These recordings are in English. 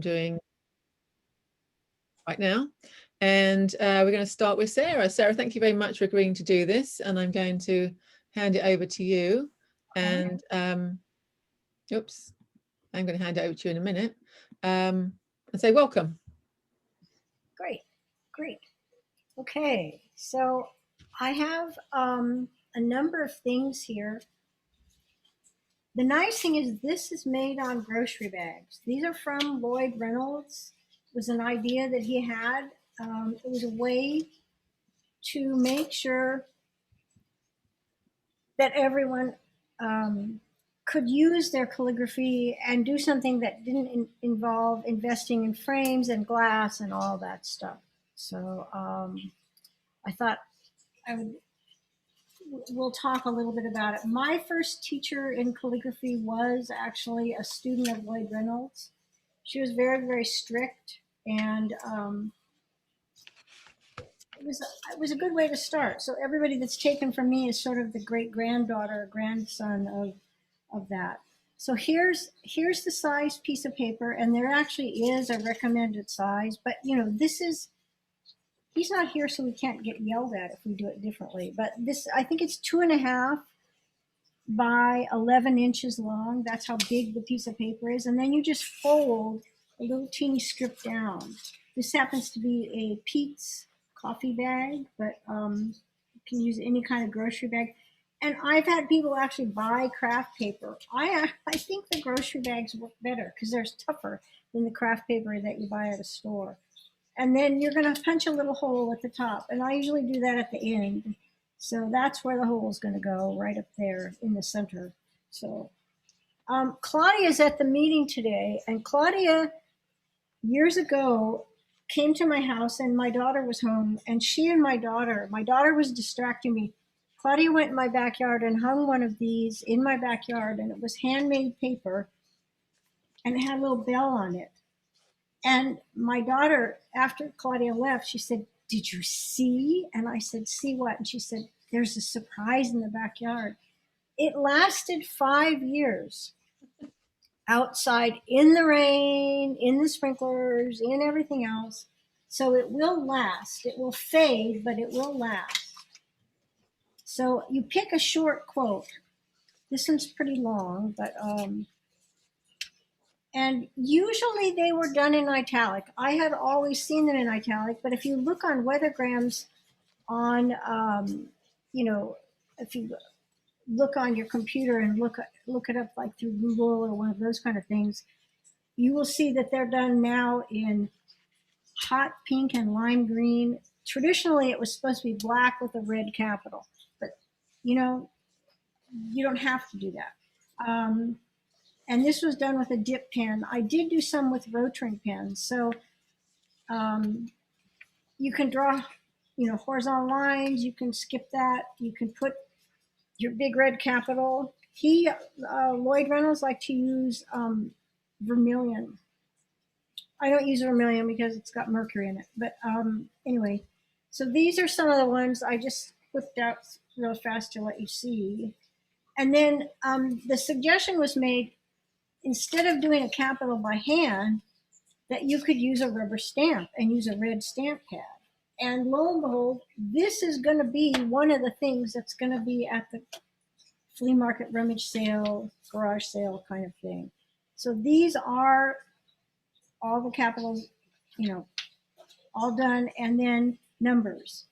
doing right now. And we're going to start with Sarah. Sarah, thank you very much for agreeing to do this. And I'm going to hand it over to you. And oops, I'm going to hand it over to you in a minute and say welcome. Great, great. Okay, so I have a number of things here. The nice thing is this is made on grocery bags. These are from Lloyd Reynolds. It was an idea that he had. It was a way to make sure that everyone could use their calligraphy and do something that didn't involve investing in frames and glass and all that stuff. So I thought we'll talk a little bit about it. My first teacher in calligraphy was actually a student of Lloyd Reynolds. She was very, very strict, and it was a good way to start. So everybody that's taken from me is sort of the great granddaughter or grandson of that. So here's the size piece of paper, and there actually is a recommended size, but you know, he's not here, so we can't get yelled at if we do it differently. But this, I think it's 2.5 by 11 inches long. That's how big the piece of paper is. And then you just fold a little teeny strip down. This happens to be a Pete's coffee bag, but you can use any kind of grocery bag. And I've had people actually buy craft paper. I think the grocery bags work better because they're tougher than the craft paper that you buy at a store. And then you're going to punch a little hole at the top. And I usually do that at the end. So that's where the hole is going to go, right up there in the center. So Claudia's at the meeting today. And Claudia, years ago, came to my house and my daughter was home. And she and my daughter was distracting me. Claudia went in my backyard and hung one of these in my backyard. And it was handmade paper. And it had a little bell on it. And my daughter, after Claudia left, she said, "Did you see?" And I said, "See what?" And she said, "There's a surprise in the backyard." It lasted 5 years outside in the rain, in the sprinklers, in everything else. So it will last. It will fade, but it will last. So you pick a short quote. This one's pretty long, but and usually they were done in italic. I had always seen them in italic, but if you look on Weathergrams on, you know, if you look on your computer and look it up like through Google or one of those kind of things, you will see that they're done now in hot pink and lime green. Traditionally, it was supposed to be black with a red capital, but you know, you don't have to do that. And this was done with a dip pen. I did do some with rotring pens. So you can draw, you know, horizontal lines. You can skip that. You can put your big red capital. Lloyd Reynolds liked to use vermilion. I don't use vermilion because it's got mercury in it. But anyway, so these are some of the ones I just whipped out real fast to let you see. And then the suggestion was made, instead of doing a capital by hand, that you could use a rubber stamp and use a red stamp pad. And lo and behold, this is going to be one of the things that's going to be at the flea market, rummage sale, garage sale kind of thing. So these are all the capitals, you know, all done, and then numbers.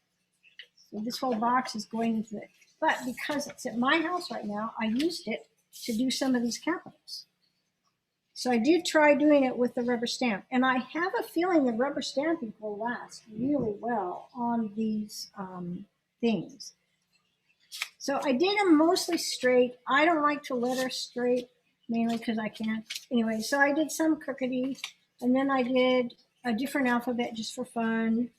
So this whole box is going into it. But because it's at my house right now, I used it to do some of these capitals. So I did try doing it with the rubber stamp, and I have a feeling the rubber stamping will last really well on these things. So I did them mostly straight. I don't like to letter straight, mainly because I can't. Anyway, so I did some crookedy, and then I did a different alphabet just for fun.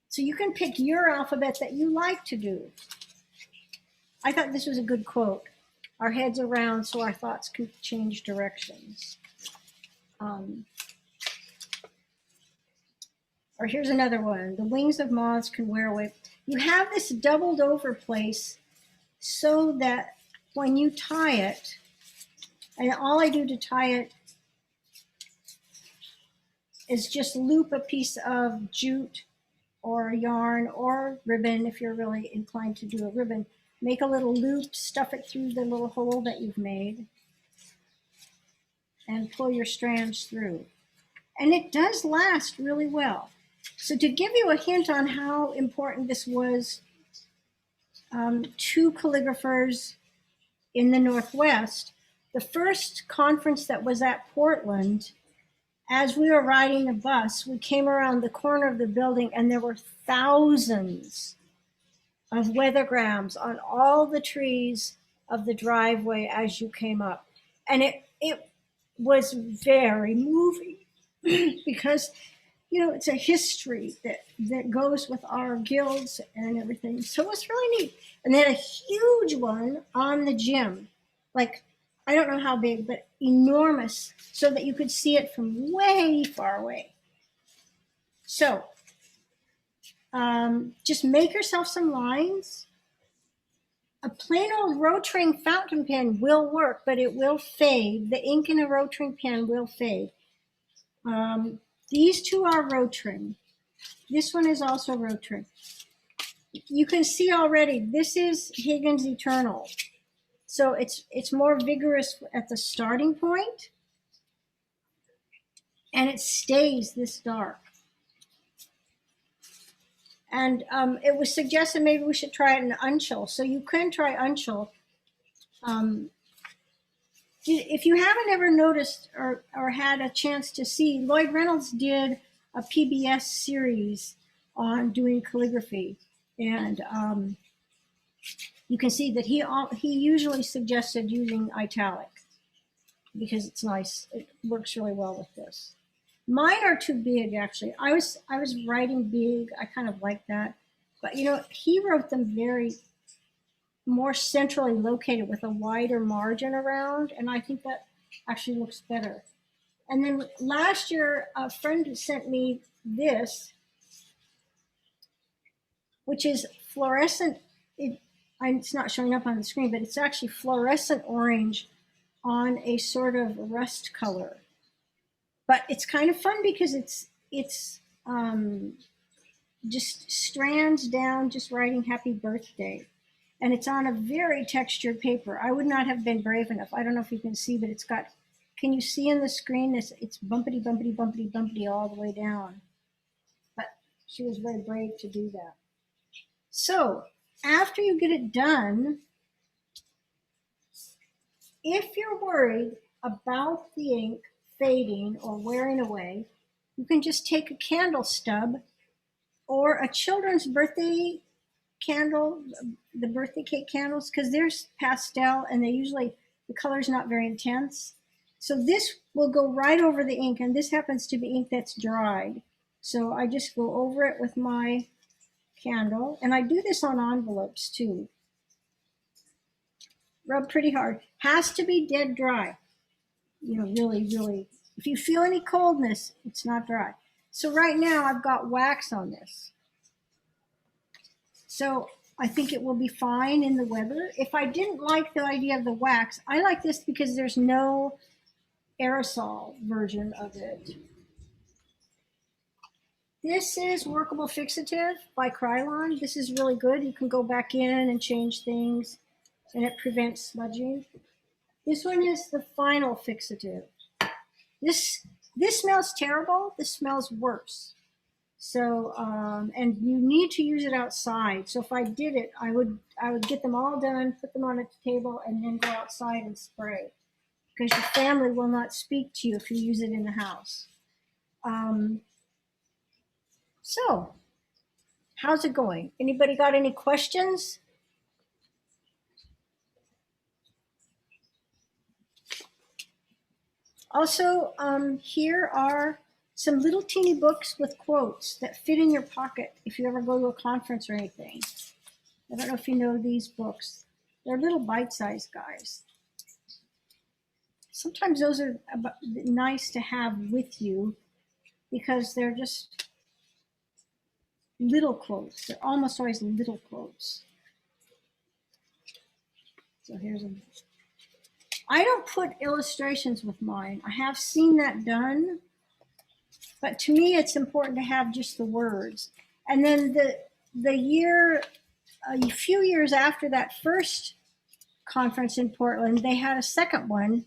So you can pick your alphabet that you like to do. I thought this was a good quote. Our heads are round, so our thoughts can change directions. Or here's another one. The wings of moths can wear away. You have this doubled over place so that when you tie it, and all I do to tie it is just loop a piece of jute or a yarn or ribbon if you're really inclined to do a ribbon. Make a little loop, stuff it through the little hole that you've made, and pull your strands through. And it does last really well. So to give you a hint on how important this was to calligraphers in the Northwest, the first conference that was at Portland, as we were riding the bus, we came around the corner of the building and there were thousands of weathergrams on all the trees of the driveway as you came up. And it was very moving because, you know, it's a history that goes with our guilds and everything. So it was really neat. And they had a huge one on the gym, like, I don't know how big, but enormous, so that you could see it from way far away. So just make yourself some lines. A plain old Rotring fountain pen will work, but it will fade. The ink in a Rotring pen will fade. These two are Rotring. This one is also Rotring. You can see already, this is Higgins Eternal. So it's more vigorous at the starting point, and it stays this dark. And it was suggested maybe we should try it in Unchill. So you can try Unchill. If you haven't ever noticed or had a chance to see, Lloyd Reynolds did a PBS series on doing calligraphy. And you can see that he usually suggested using italic because it's nice. It works really well with this. Mine are too big, actually. I was writing big. I kind of like that. But, you know, he wrote them very more centrally located with a wider margin around. And I think that actually looks better. And then last year, a friend sent me this, which is fluorescent. It's not showing up on the screen, but it's actually fluorescent orange on a sort of rust color. But it's kind of fun because it's just strands down, just writing happy birthday. And it's on a very textured paper. I would not have been brave enough. I don't know if you can see, but it's got, can you see in the screen, it's bumpity, bumpity, bumpity, bumpity all the way down. But she was very brave to do that. So after you get it done, if you're worried about the ink fading or wearing away, you can just take a candle stub or a children's birthday candle, the birthday cake candles, because they're pastel and they usually, the color's not very intense. So this will go right over the ink, and this happens to be ink that's dried. So I just go over it with my candle, and I do this on envelopes too. Rub pretty hard. Has to be dead dry. You know, really, really. If you feel any coldness, it's not dry. So right now I've got wax on this. So I think it will be fine in the weather. If I didn't like the idea of the wax, I like this because there's no aerosol version of it. This is Workable Fixative by Krylon. This is really good. You can go back in and change things, and it prevents smudging. This one is the Final Fixative. This smells terrible. This smells worse. So, and you need to use it outside. So if I did it, I would get them all done, put them on a table, and then go outside and spray, because your family will not speak to you if you use it in the house. So, how's it going? Anybody got any questions? Also, here are some little teeny books with quotes that fit in your pocket if you ever go to a conference or anything. I don't know if you know these books. They're little bite-sized guys. Sometimes those are nice to have with you because they're just little quotes. They're almost always little quotes. So here's a. I don't put illustrations with mine. I have seen that done, But to me, it's important to have just the words. And then the year, a few years after that first conference in Portland, they had a second one,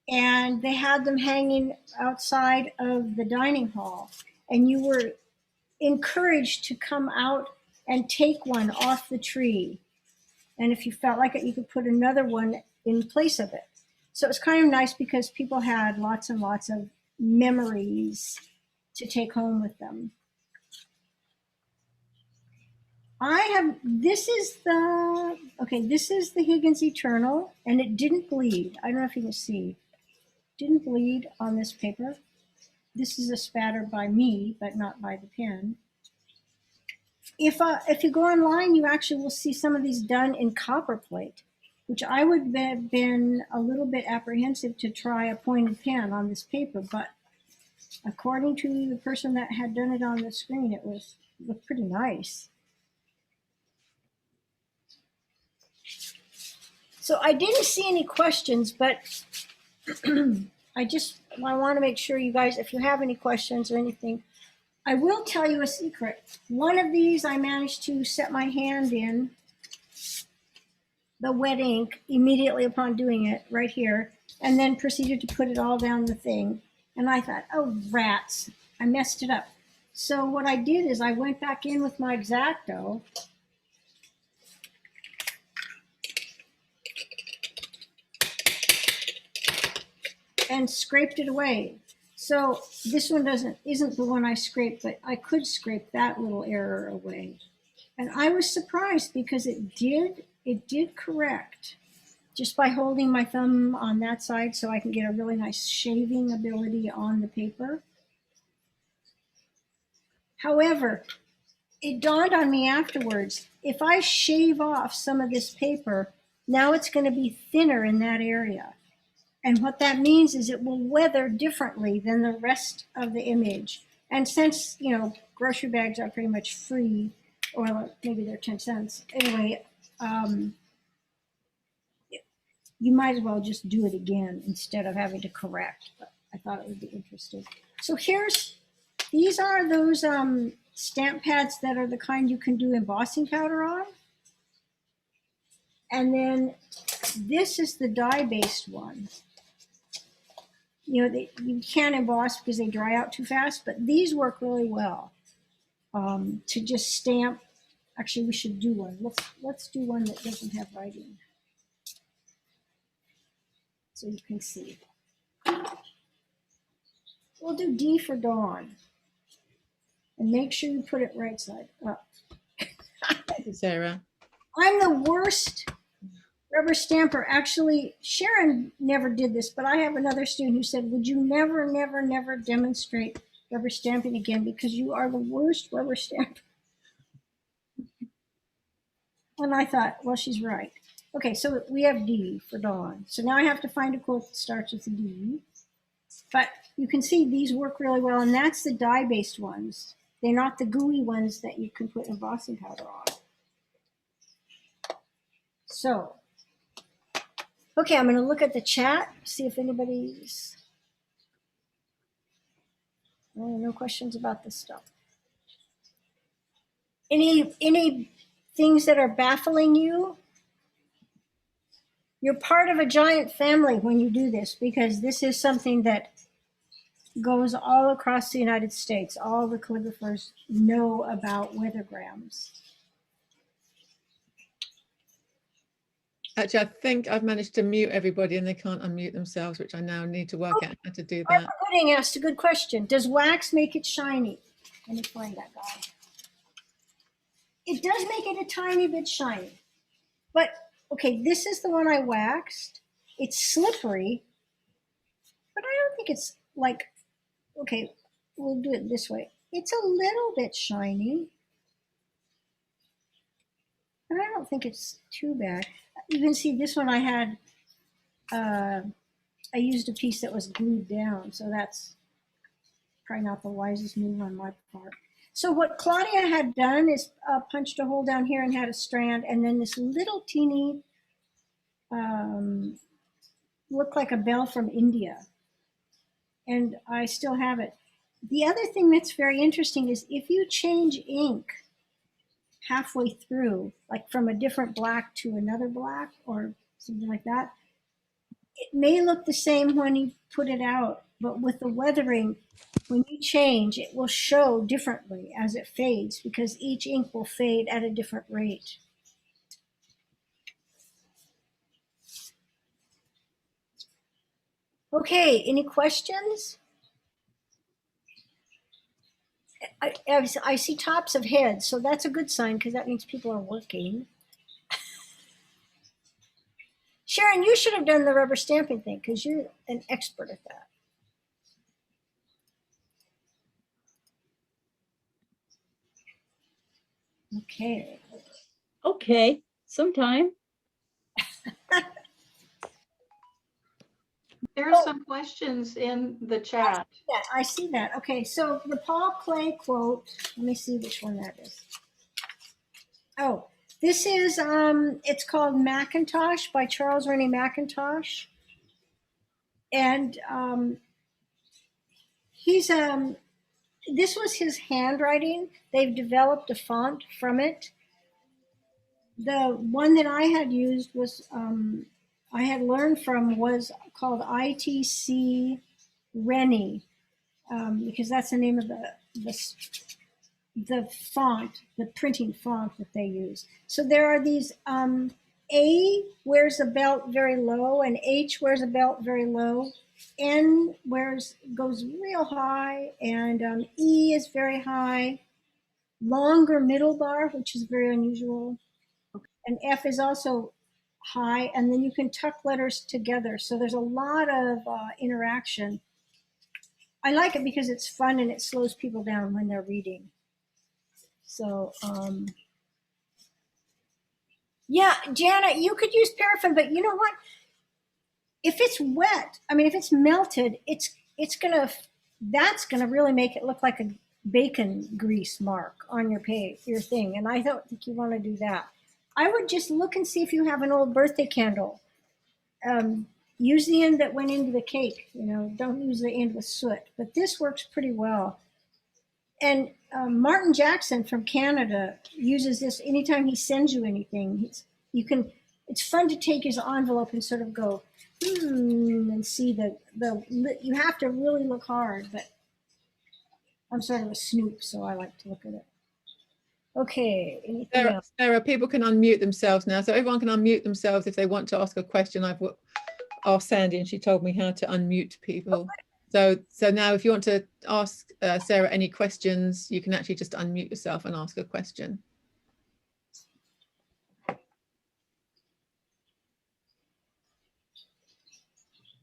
and they had them hanging outside of the dining hall. And you were encouraged to come out and take one off the tree. And if you felt like it, you could put another one in place of it. So it was kind of nice because people had lots and lots of memories to take home with them. This is the Higgins Eternal, and it didn't bleed. I don't know if you can see. Didn't bleed on this paper. This is a spatter by me, but not by the pen. If you go online, you actually will see some of these done in copper plate, which I would have been a little bit apprehensive to try a pointed pen on this paper, but according to the person that had done it on the screen, it looked pretty nice. So I didn't see any questions, but I want to make sure you guys, if you have any questions or anything, I will tell you a secret. One of these I managed to set my hand in the wet ink immediately upon doing it right here, and then proceeded to put it all down the thing. And I thought, oh, rats, I messed it up. So what I did is I went back in with my X-Acto and scraped it away. So this one isn't the one I scraped, but I could scrape that little error away. And I was surprised because it did correct just by holding my thumb on that side so I can get a really nice shaving ability on the paper. However, it dawned on me afterwards, if I shave off some of this paper, now it's going to be thinner in that area. And what that means is it will weather differently than the rest of the image. And since, grocery bags are pretty much free, or maybe they're 10 cents. Anyway, you might as well just do it again instead of having to correct. But I thought it would be interesting. So these are those stamp pads that are the kind you can do embossing powder on. And then this is the dye-based one. You can't emboss because they dry out too fast, but these work really well to just stamp. Actually, we should do one. Let's do one that doesn't have writing, so you can see. We'll do D for Dawn, and make sure you put it right side up. Thank you, Sarah. I'm the worst rubber stamper. Actually, Sharon never did this, but I have another student who said, would you never, never, never demonstrate rubber stamping again because you are the worst rubber stamper. And I thought, well, she's right. Okay, so we have D for Dawn. So now I have to find a quote that starts with a D. But you can see these work really well, and that's the dye-based ones. They're not the gooey ones that you can put embossing powder on. So, okay, I'm going to look at the chat, see if anybody's... Oh, no questions about this stuff. Any things that are baffling you? You're part of a giant family when you do this, because this is something that goes all across the United States. All the calligraphers know about weathergrams. Actually, I think I've managed to mute everybody and they can't unmute themselves, which I now need to work out how to do that. Pudding asked a good question. Does wax make it shiny? Let me find that guy. It does make it a tiny bit shiny. But, okay, this is the one I waxed. It's slippery, but I don't think it's like, okay, we'll do it this way. It's a little bit shiny, but I don't think it's too bad. You can see this one I had, I used a piece that was glued down, so that's probably not the wisest move on my part. So what Claudia had done is punched a hole down here and had a strand, and then this little teeny, looked like a bell from India. And I still have it. the other thing that's very interesting is if you change ink halfway through, like from a different black to another black or something like that, it may look the same when you put it out, but with the weathering, when you change, it will show differently as it fades because each ink will fade at a different rate. Okay, any questions? I see tops of heads, so that's a good sign because that means people are working. Sharon, you should have done the rubber stamping thing because you're an expert at that. Okay. Okay, sometime. There are some questions in the chat. Yeah, I see that. Okay, so the Paul Klee quote, let me see which one that is. Oh, this is, it's called Macintosh by Charles Rennie Mackintosh. And he's, this was his handwriting. They've developed a font from it. The one that I had used was, I had learned from was called ITC Rennie, because that's the name of the font, the printing font that they use. So there are these, A wears a belt very low and H wears a belt very low. N goes real high and E is very high. Longer middle bar, which is very unusual. And F is also high, and then you can tuck letters together. So there's a lot of interaction. I like it because it's fun and it slows people down when they're reading. So, yeah, Janet, you could use paraffin, but you know what? If it's wet, I mean, if it's melted, that's gonna really make it look like a bacon grease mark on your thing. And I don't think you want to do that. I would just look and see if you have an old birthday candle. Use the end that went into the cake, don't use the end with soot, but this works pretty well. And Martin Jackson from Canada uses this anytime he sends you anything. It's fun to take his envelope and sort of go, and see you have to really look hard, but I'm sort of a snoop, so I like to look at it. Okay, anything else? Sarah, people can unmute themselves now. So everyone can unmute themselves if they want to ask a question. I've asked Sandy and she told me how to unmute people. So now if you want to ask Sarah any questions, you can actually just unmute yourself and ask a question.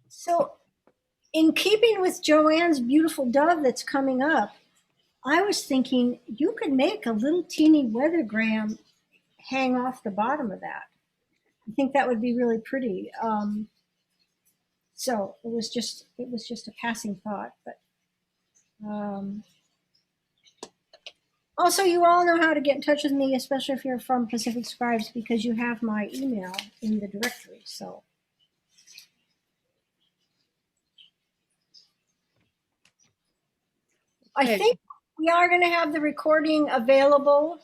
So in keeping with Joanne's beautiful dove that's coming up, I was thinking you could make a little teeny weathergram hang off the bottom of that. I think that would be really pretty. So it was just a passing thought, but also you all know how to get in touch with me, especially if you're from Pacific Scribes, because you have my email in the directory. So I think we are going to have the recording available.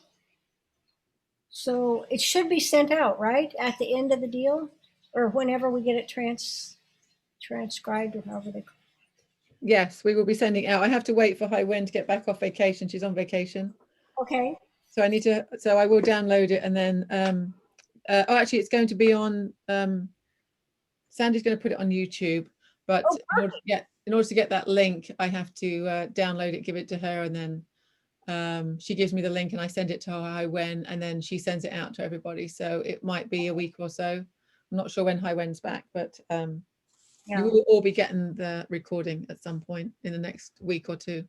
So it should be sent out, right? At the end of the deal or whenever we get it transcribed or however they call it. Yes, we will be sending out. I have to wait for Hai Wen to get back off vacation. She's on vacation. Okay. So I will download it and then, actually it's going to be on, Sandy's going to put it on YouTube, but in order to get that link, I have to download it, give it to her, and then she gives me the link and I send it to Hai Wen, and then she sends it out to everybody. So it might be a week or so. I'm not sure when Hai Wen's back, but you will all be getting the recording at some point in the next week or two.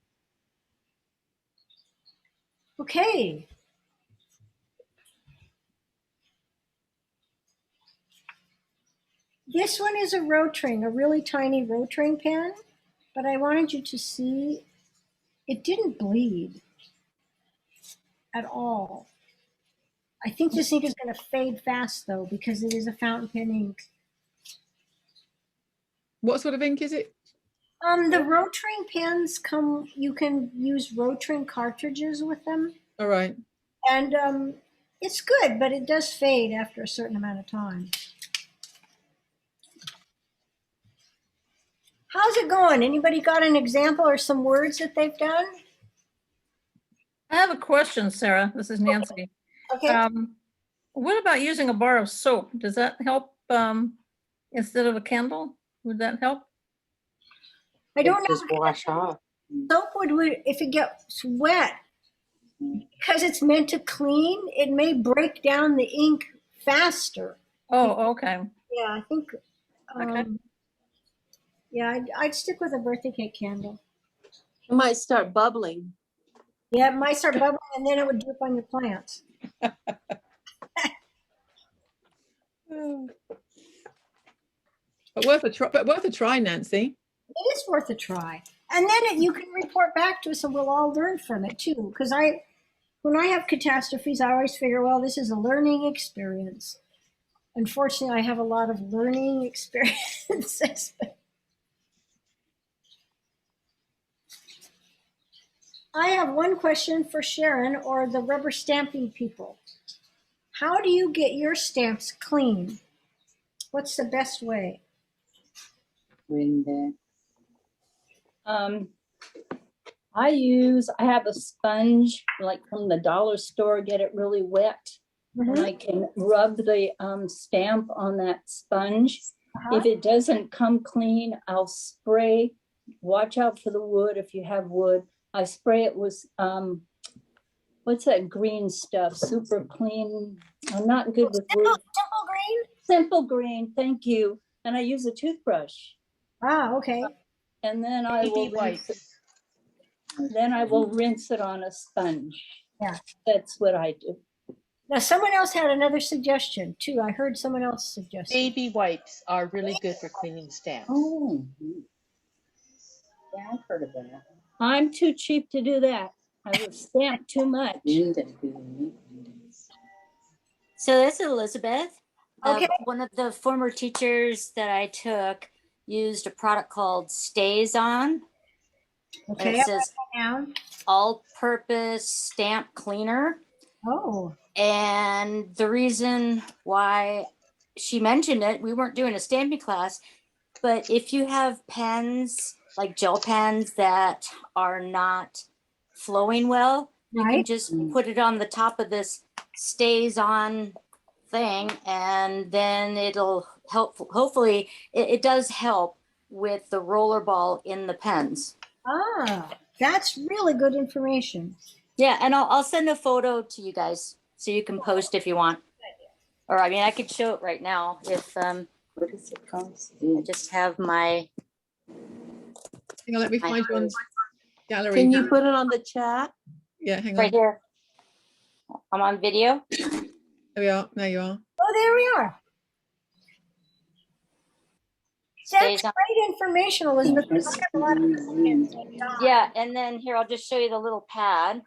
Okay. This one is a Rotring, a really tiny Rotring pen, but I wanted you to see it didn't bleed at all. I think this ink is going to fade fast though, because it is a fountain pen ink. What sort of ink is it? The Rotring pens come, you can use Rotring cartridges with them. All right. And it's good, but it does fade after a certain amount of time. How's it going? Anybody got an example or some words that they've done? I have a question, Sarah. This is Nancy. Okay. What about using a bar of soap? Does that help instead of a candle? Would that help? I don't know. Just wash off. Soap would, if it gets wet, because it's meant to clean, it may break down the ink faster. Oh, okay. Yeah, I think. Okay. Yeah, I'd stick with a birthday cake candle. It might start bubbling. Yeah, it might start bubbling and then it would drip on your plants. But worth a try, Nancy. It is worth a try. And then you can report back to us and we'll all learn from it too. Because when I have catastrophes, I always figure, well, this is a learning experience. Unfortunately, I have a lot of learning experiences. I have one question for Sharon or the rubber stamping people. How do you get your stamps clean? What's the best way? I have a sponge, like from the dollar store, get it really wet. And I can rub the stamp on that sponge. If it doesn't come clean, I'll spray. Watch out for the wood if you have wood. I spray it with, what's that green stuff? Super clean. I'm not good with wood. Simple green? Simple green, thank you. And I use a toothbrush. Ah, okay. And then I will rinse it. Then I will rinse it on a sponge. Yeah. That's what I do. Now, someone else had another suggestion too. I heard someone else suggest. Baby wipes are really good for cleaning stamps. Oh, yeah, I've heard of that. I'm too cheap to do that. I would stamp too much. So this is Elizabeth. Okay. One of the former teachers that I took used a product called Stays On. Okay. It says Down. all-purpose stamp cleaner. Oh. And the reason why she mentioned it, we weren't doing a stamping class, but if you have pens, like gel pens that are not flowing well, you can just put it on the top of this Stays On thing, and then it'll help. Hopefully it does help with the roller ball in the pens. Ah, that's really good information. Yeah, and I'll send a photo to you guys so you can post if you want. Or I mean, I could show it right now if What does it cost? I just have my. Hang on, let me find you on gallery. Can you put it on the chat? Yeah, hang Right on. here. I'm on video. There we are. There you are. Oh, there we are. That's Stays on. great information, Elizabeth. I have a lot of information. Yeah, and then here, I'll just show you the little pad.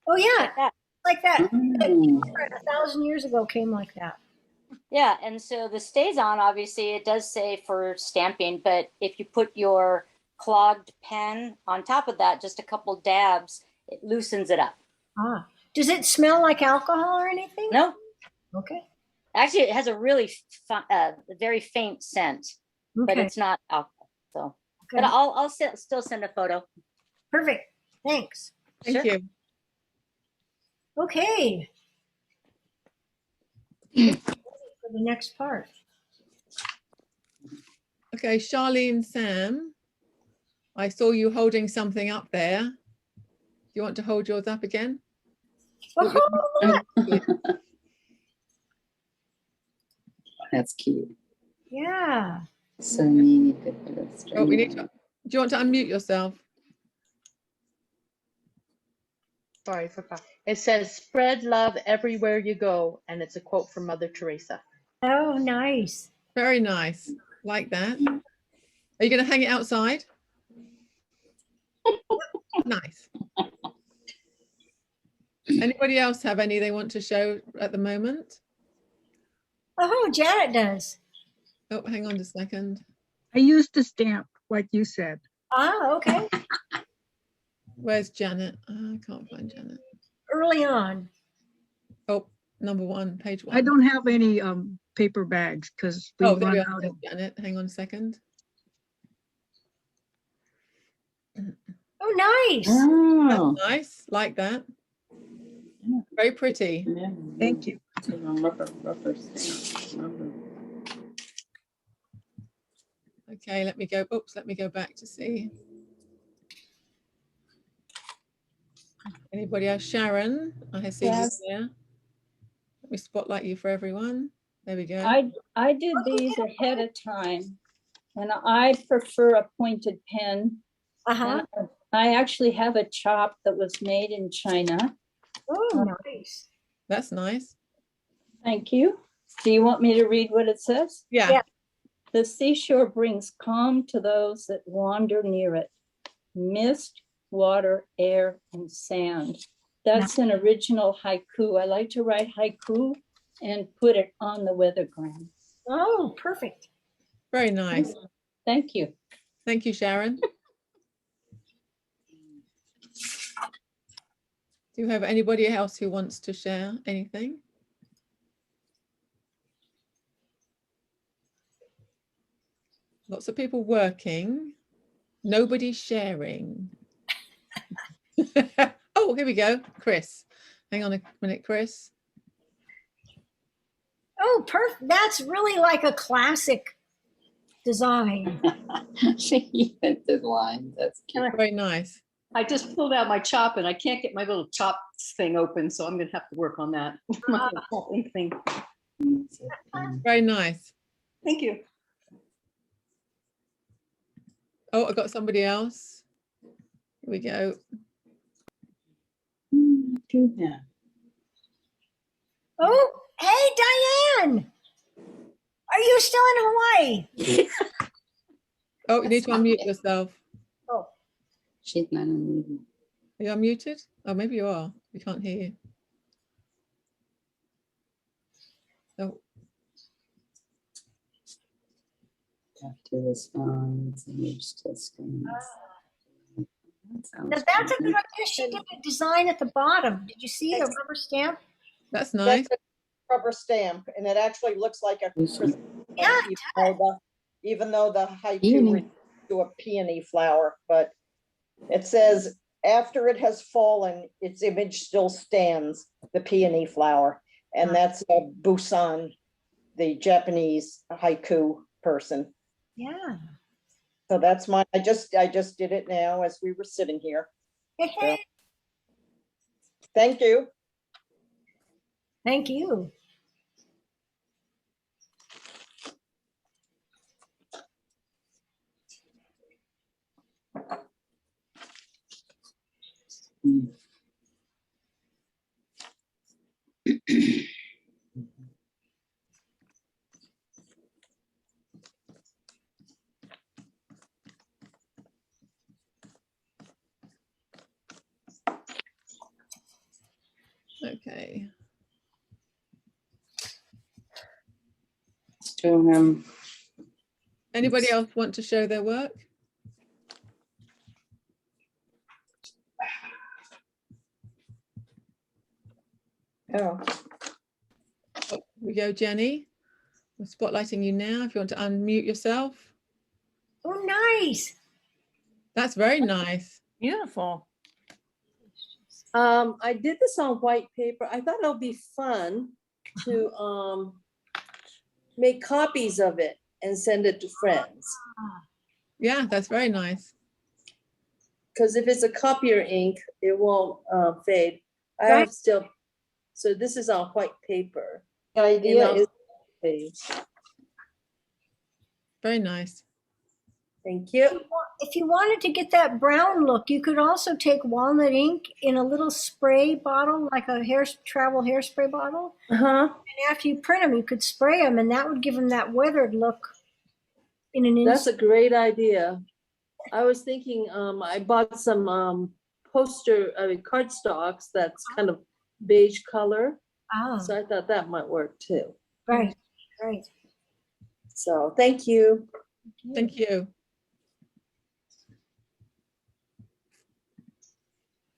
Oh yeah, Like that. like that. Mm. 1,000 years ago came like that. Yeah, and so the Stays On, obviously, it does say for stamping, but if you put your clogged pen on top of that, just a couple dabs, it loosens it up. Ah, does it smell like alcohol or anything? No, Okay. actually, it has a really very faint scent, but Okay. it's not alcohol. So, Okay. but I'll still send a photo. Perfect. Thanks. Thank Sure. you. Okay. For the next part. Okay, Charlene, Sam, I saw you holding something up there. Do you want to hold yours up again? Oh, That's cute. yeah. So many good illustrations. Oh, we need to, do you want to unmute yourself? Sorry for it says spread love everywhere you go, and it's a quote from Mother Teresa. Oh, nice. Very nice. Like that. Are you going to hang it outside? Nice. Anybody else have any they want to show at the moment? Oh, Janet does. Oh, hang on a second. I used a stamp, like you said. Ah, okay. Where's Janet? I can't find Janet. Early on. Oh, number 1, page 1. I don't have any paper bags because we Oh, there run we are. out There's of. Janet. Hang on a second. Oh, nice. Oh. That's nice. Like that. Very pretty. Thank you. Okay, let me go. Oops, let me go back to see. Anybody else? Sharon, I see Yes. you there. Let me spotlight you for everyone. There we go. I did these ahead of time, and I prefer a pointed pen. Uh-huh. I actually have a chop that was made in China. Oh, nice. That's nice. Thank you. Do you want me to read what it says? Yeah. Yeah. The seashore brings calm to those that wander near it. Mist, water, air, and sand. That's an original haiku. I like to write haiku and put it on the weathergram. Oh, perfect. Very nice. Thank you. Thank you, Sharon. Do you have anybody else who wants to share anything? Lots of people working. Nobody sharing. Oh, here we go. Chris. Hang on a minute, Chris. Oh, perfect. That's really like a classic design. She even did lines. That's cute. Very nice. I just pulled out my chop and I can't get my little chop thing open, so I'm gonna have to work on that. My little chopping thing. Very nice. Thank you. Oh, I got somebody else. Here we go. Yeah. Oh, hey, Diane. Are you still in Hawaii? Oh, you need to unmute yourself. Oh, She's not on. Are you unmuted? Oh, maybe you are. We can't hear you. Oh, After this it's image systems. now that's a good idea. She did a design at the bottom. Did you see a rubber stamp? that's nice. That's a rubber stamp, and it actually looks like a chrysanthemum, Yeah, even though the haiku Peony. refers to a peony flower, but it says, after it has fallen, its image still stands, the peony flower. And that's Busan, the Japanese haiku person. yeah. So that's mine. I just did it now as we were sitting here. So, thank you. Thank you. Okay. To Anybody else want to show their work? Oh, Oh, here we go, Jenny. We're spotlighting you now. If you want to unmute yourself. Oh, nice. That's very nice. Beautiful. I did this on white paper. I thought it'll be fun to make copies of it and send it to friends. Yeah, that's very nice. Because if it's a copier ink, it won't fade. I Right. have still, so this is on white paper. the idea is Page. Very nice. Thank you. If you wanted to get that brown look, you could also take walnut ink in a little spray bottle, like a travel hairspray bottle. Uh-huh. And after you print them, you could spray them, and that would give them that weathered look in an That's instant. a great idea. I was thinking, I bought some cardstocks that's kind of beige color. Ah, So I thought that might work too. right, right. So thank you. Thank you.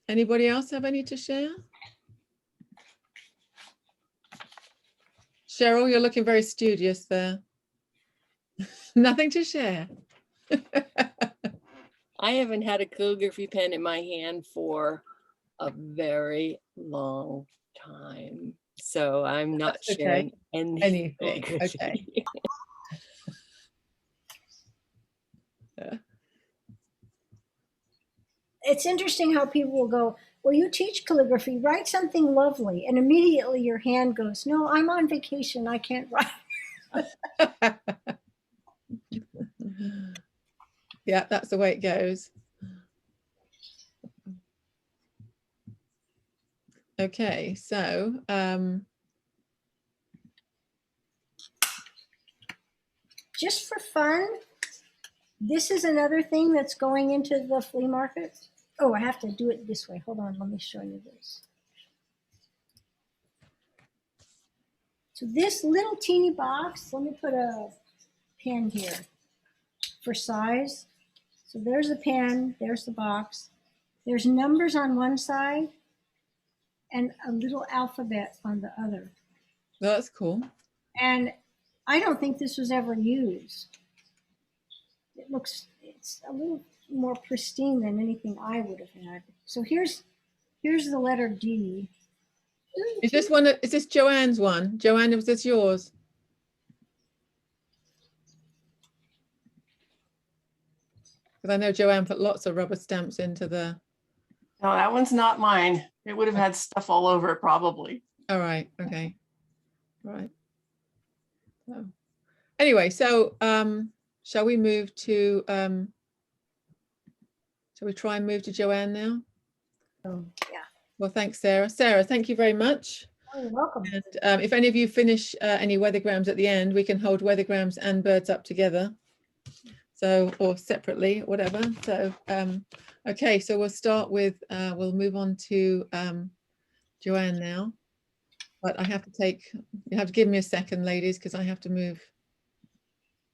Anybody else have any to share? Cheryl, you're looking very studious there. Nothing to share. I haven't had a calligraphy pen in my hand for a very long time. So I'm not That's okay. sharing anything. Anything, with okay. you. Yeah. It's interesting how people will go, well, you teach calligraphy, write something lovely. And immediately your hand goes, no, I'm on vacation. I can't write. Yeah, that's the way it goes. Okay, so Just for fun, this is another thing that's going into the flea market. Oh, I have to do it this way. Hold on, let me show you this. So this little teeny box, let me put a pen here for size. So there's the pen, there's the box. There's numbers on one side and a little alphabet on the other. well, that's cool. And I don't think this was ever used. It's a little more pristine than anything I would have had. So here's the letter D. Is this one? Is this Joanne's one? Joanne, was this yours? Because I know Joanne put lots of rubber stamps into the. No, that one's not mine. It would have had stuff all over it probably. All right. Okay. Right. So, anyway, so shall we move to? Shall we try and move to Joanne now? Yeah. Well, thanks, Sarah. Sarah, thank you very much. Oh, you're welcome. And if any of you finish any weathergrams at the end, we can hold weathergrams and birds up together. So, or separately, whatever. So, okay, so we'll start with, we'll move on to Joanne now. But I have to take, you have to give me a second, ladies, because I have to move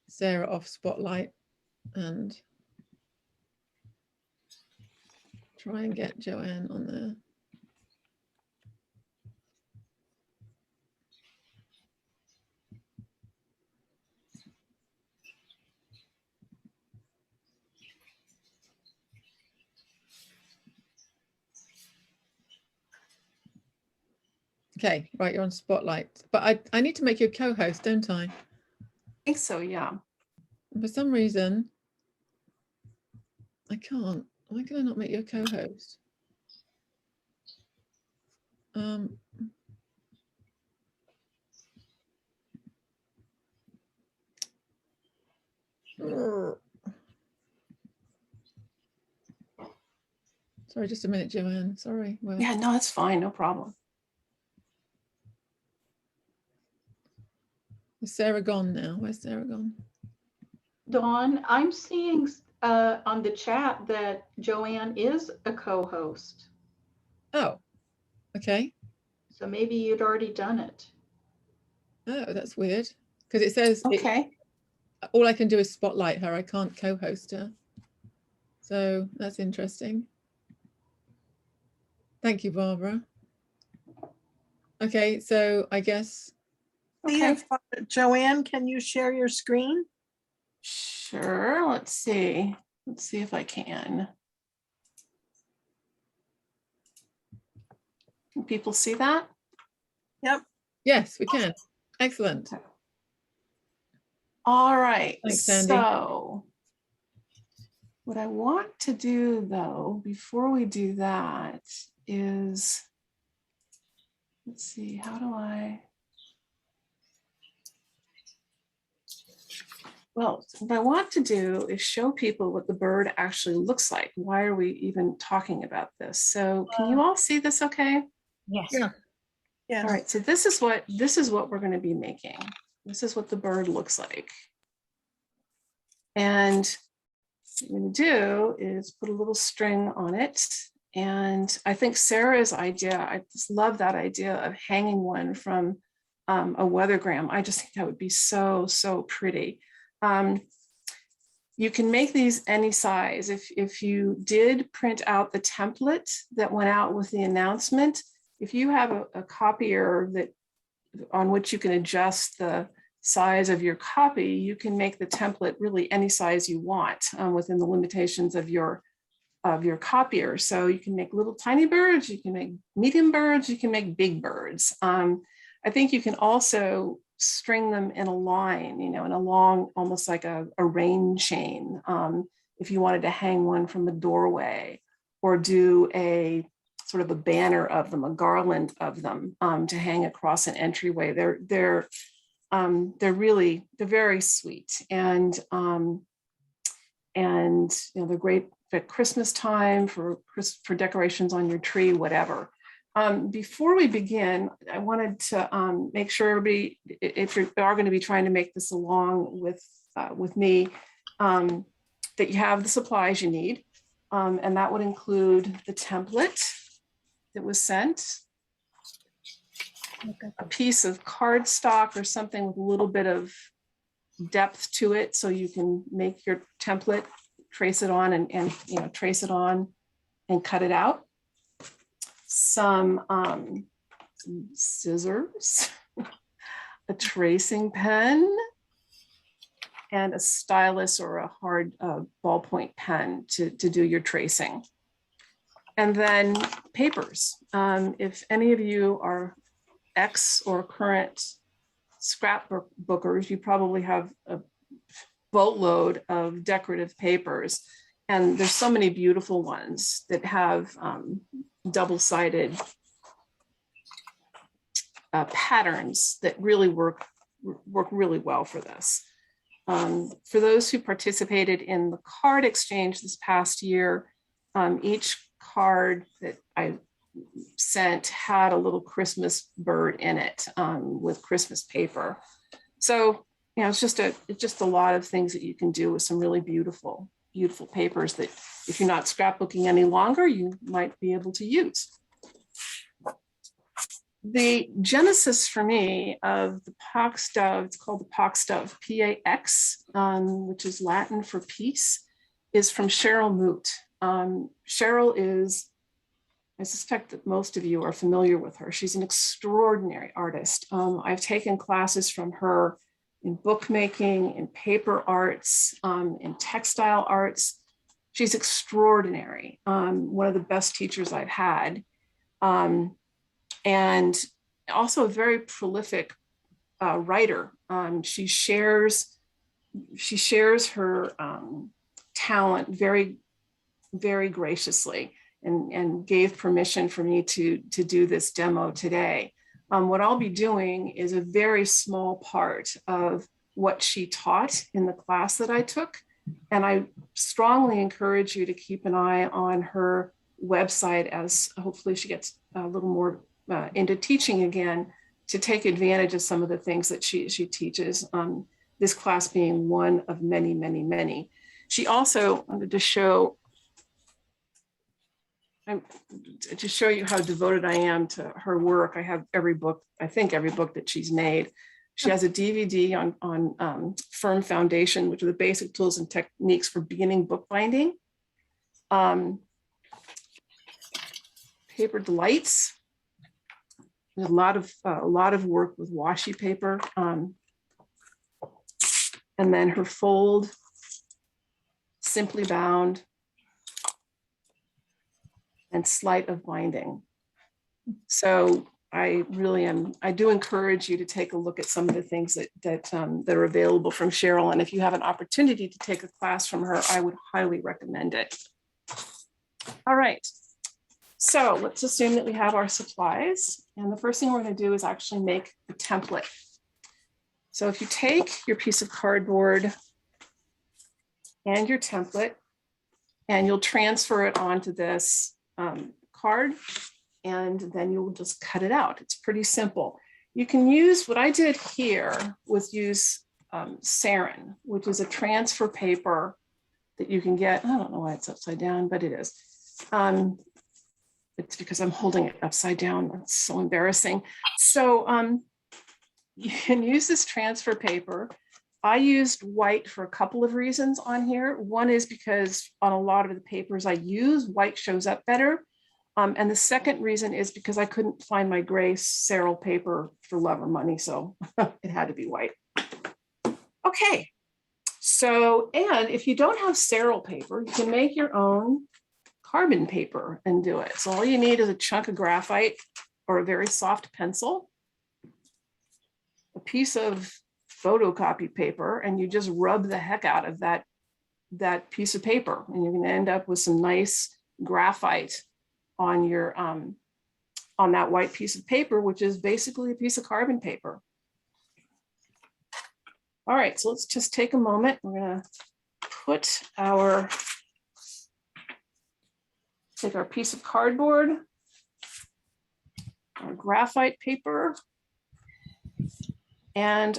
Sarah off spotlight and try and get Joanne on there. Okay, right, you're on spotlight. But I need to make you a co-host, don't I? I think so, yeah. For some reason, I can't. Why can I not make you a co-host? Sorry, just a minute, Joanne. Sorry. Well, Yeah, no, it's fine. No problem. is Sarah gone now? Where's Sarah gone? Dawn, I'm seeing on the chat that Joanne is a co-host. Oh, okay. So maybe you'd already done it. Oh, that's weird. Because it says, okay. All I can do is spotlight her. I can't co-host her. So that's interesting. Thank you, Barbara. Okay, so I guess. Okay. Joanne, can you share your screen? Sure. Let's see. Let's see if I can. Can people see that? Yep. Yes, we can. Excellent. All right. Thanks, Sandy. So what I want to do though, before we do that is, let's see, how do I? Well, what I want to do is show people what the bird actually looks like. Why are we even talking about this? So can you all see this okay? Yes. Yeah. Yes. All right, so this is what we're going to be making. This is what the bird looks like. And what I'm going to do is put a little string on it. And I think Sarah's idea, I just love that idea of hanging one from a weathergram. I just think that would be so, so pretty. You can make these any size. If you did print out the template that went out with the announcement, if you have a copier on which you can adjust the size of your copy, you can make the template really any size you want within the limitations of your copier. So you can make little tiny birds, you can make medium birds, you can make big birds. I think you can also string them in a line, in a long, almost like a rain chain. If you wanted to hang one from the doorway, or do a sort of a banner of them, a garland of them to hang across an entryway. They're very sweet, and they're great at Christmas time for decorations on your tree, whatever. Before we begin, I wanted to make sure everybody, if you are going to be trying to make this along with me, that you have the supplies you need, and that would include the template that was sent, a piece of cardstock or something with a little bit of depth to it, so you can make your template, trace it on and trace it on and cut it out. Some scissors, a tracing pen, and a stylus or a hard ballpoint pen to do your tracing. And then papers. If any of you are ex or current scrapbookers, you probably have a boatload of decorative papers. And there's so many beautiful ones that have double-sided patterns that really work really well for this. For those who participated in the card exchange this past year, each card that I sent had a little Christmas bird in it with Christmas paper. So it's just a lot of things that you can do with some really beautiful papers that, if you're not scrapbooking any longer, you might be able to use. The genesis for me of the Pax Dove, it's called the Pax Dove, P-A-X, which is Latin for peace, is from Cherryl Moote. Cherryl is, I suspect that most of you are familiar with her. She's an extraordinary artist. I've taken classes from her in bookmaking, in paper arts, in textile arts. She's extraordinary. One of the best teachers I've had. And also a very prolific writer. She shares her talent very, very graciously, and gave permission for me to do this demo today. What I'll be doing is a very small part of what she taught in the class that I took. And I strongly encourage you to keep an eye on her website, as hopefully she gets a little more into teaching again, to take advantage of some of the things that she teaches, this class being one of many, many, many. She also wanted to show you how devoted I am to her work. I have every book, I think every book that she's made. She has a DVD on Firm Foundation, which are the basic tools and techniques for beginning bookbinding. Paper Delights. A lot of work with washi paper. And then her Fold, Simply Bound, and Sleight of Binding. So I do encourage you to take a look at some of the things that are available from Cherryl. And if you have an opportunity to take a class from her, I would highly recommend it. All right. So let's assume that we have our supplies. And the first thing we're going to do is actually make the template. So if you take your piece of cardboard and your template, and you'll transfer it onto this card, and then you'll just cut it out. It's pretty simple. You can use, what I did here was use sarin, which is a transfer paper that you can get. I don't know why it's upside down, but it is. It's because I'm holding it upside down. That's so embarrassing. So you can use this transfer paper. I used white for a couple of reasons on here. One is because on a lot of the papers I use, white shows up better. And the second reason is because I couldn't find my gray Cherryl paper for love or money, so it had to be white. Okay, so, and if you don't have Cherryl paper, you can make your own carbon paper and do it. So all you need is a chunk of graphite or a very soft pencil, a piece of photocopy paper, and you just rub the heck out of that piece of paper, and you're going to end up with some nice graphite on your on that white piece of paper, which is basically a piece of carbon paper. All right, so let's just take a moment. We're going to put take our piece of cardboard, our graphite paper, and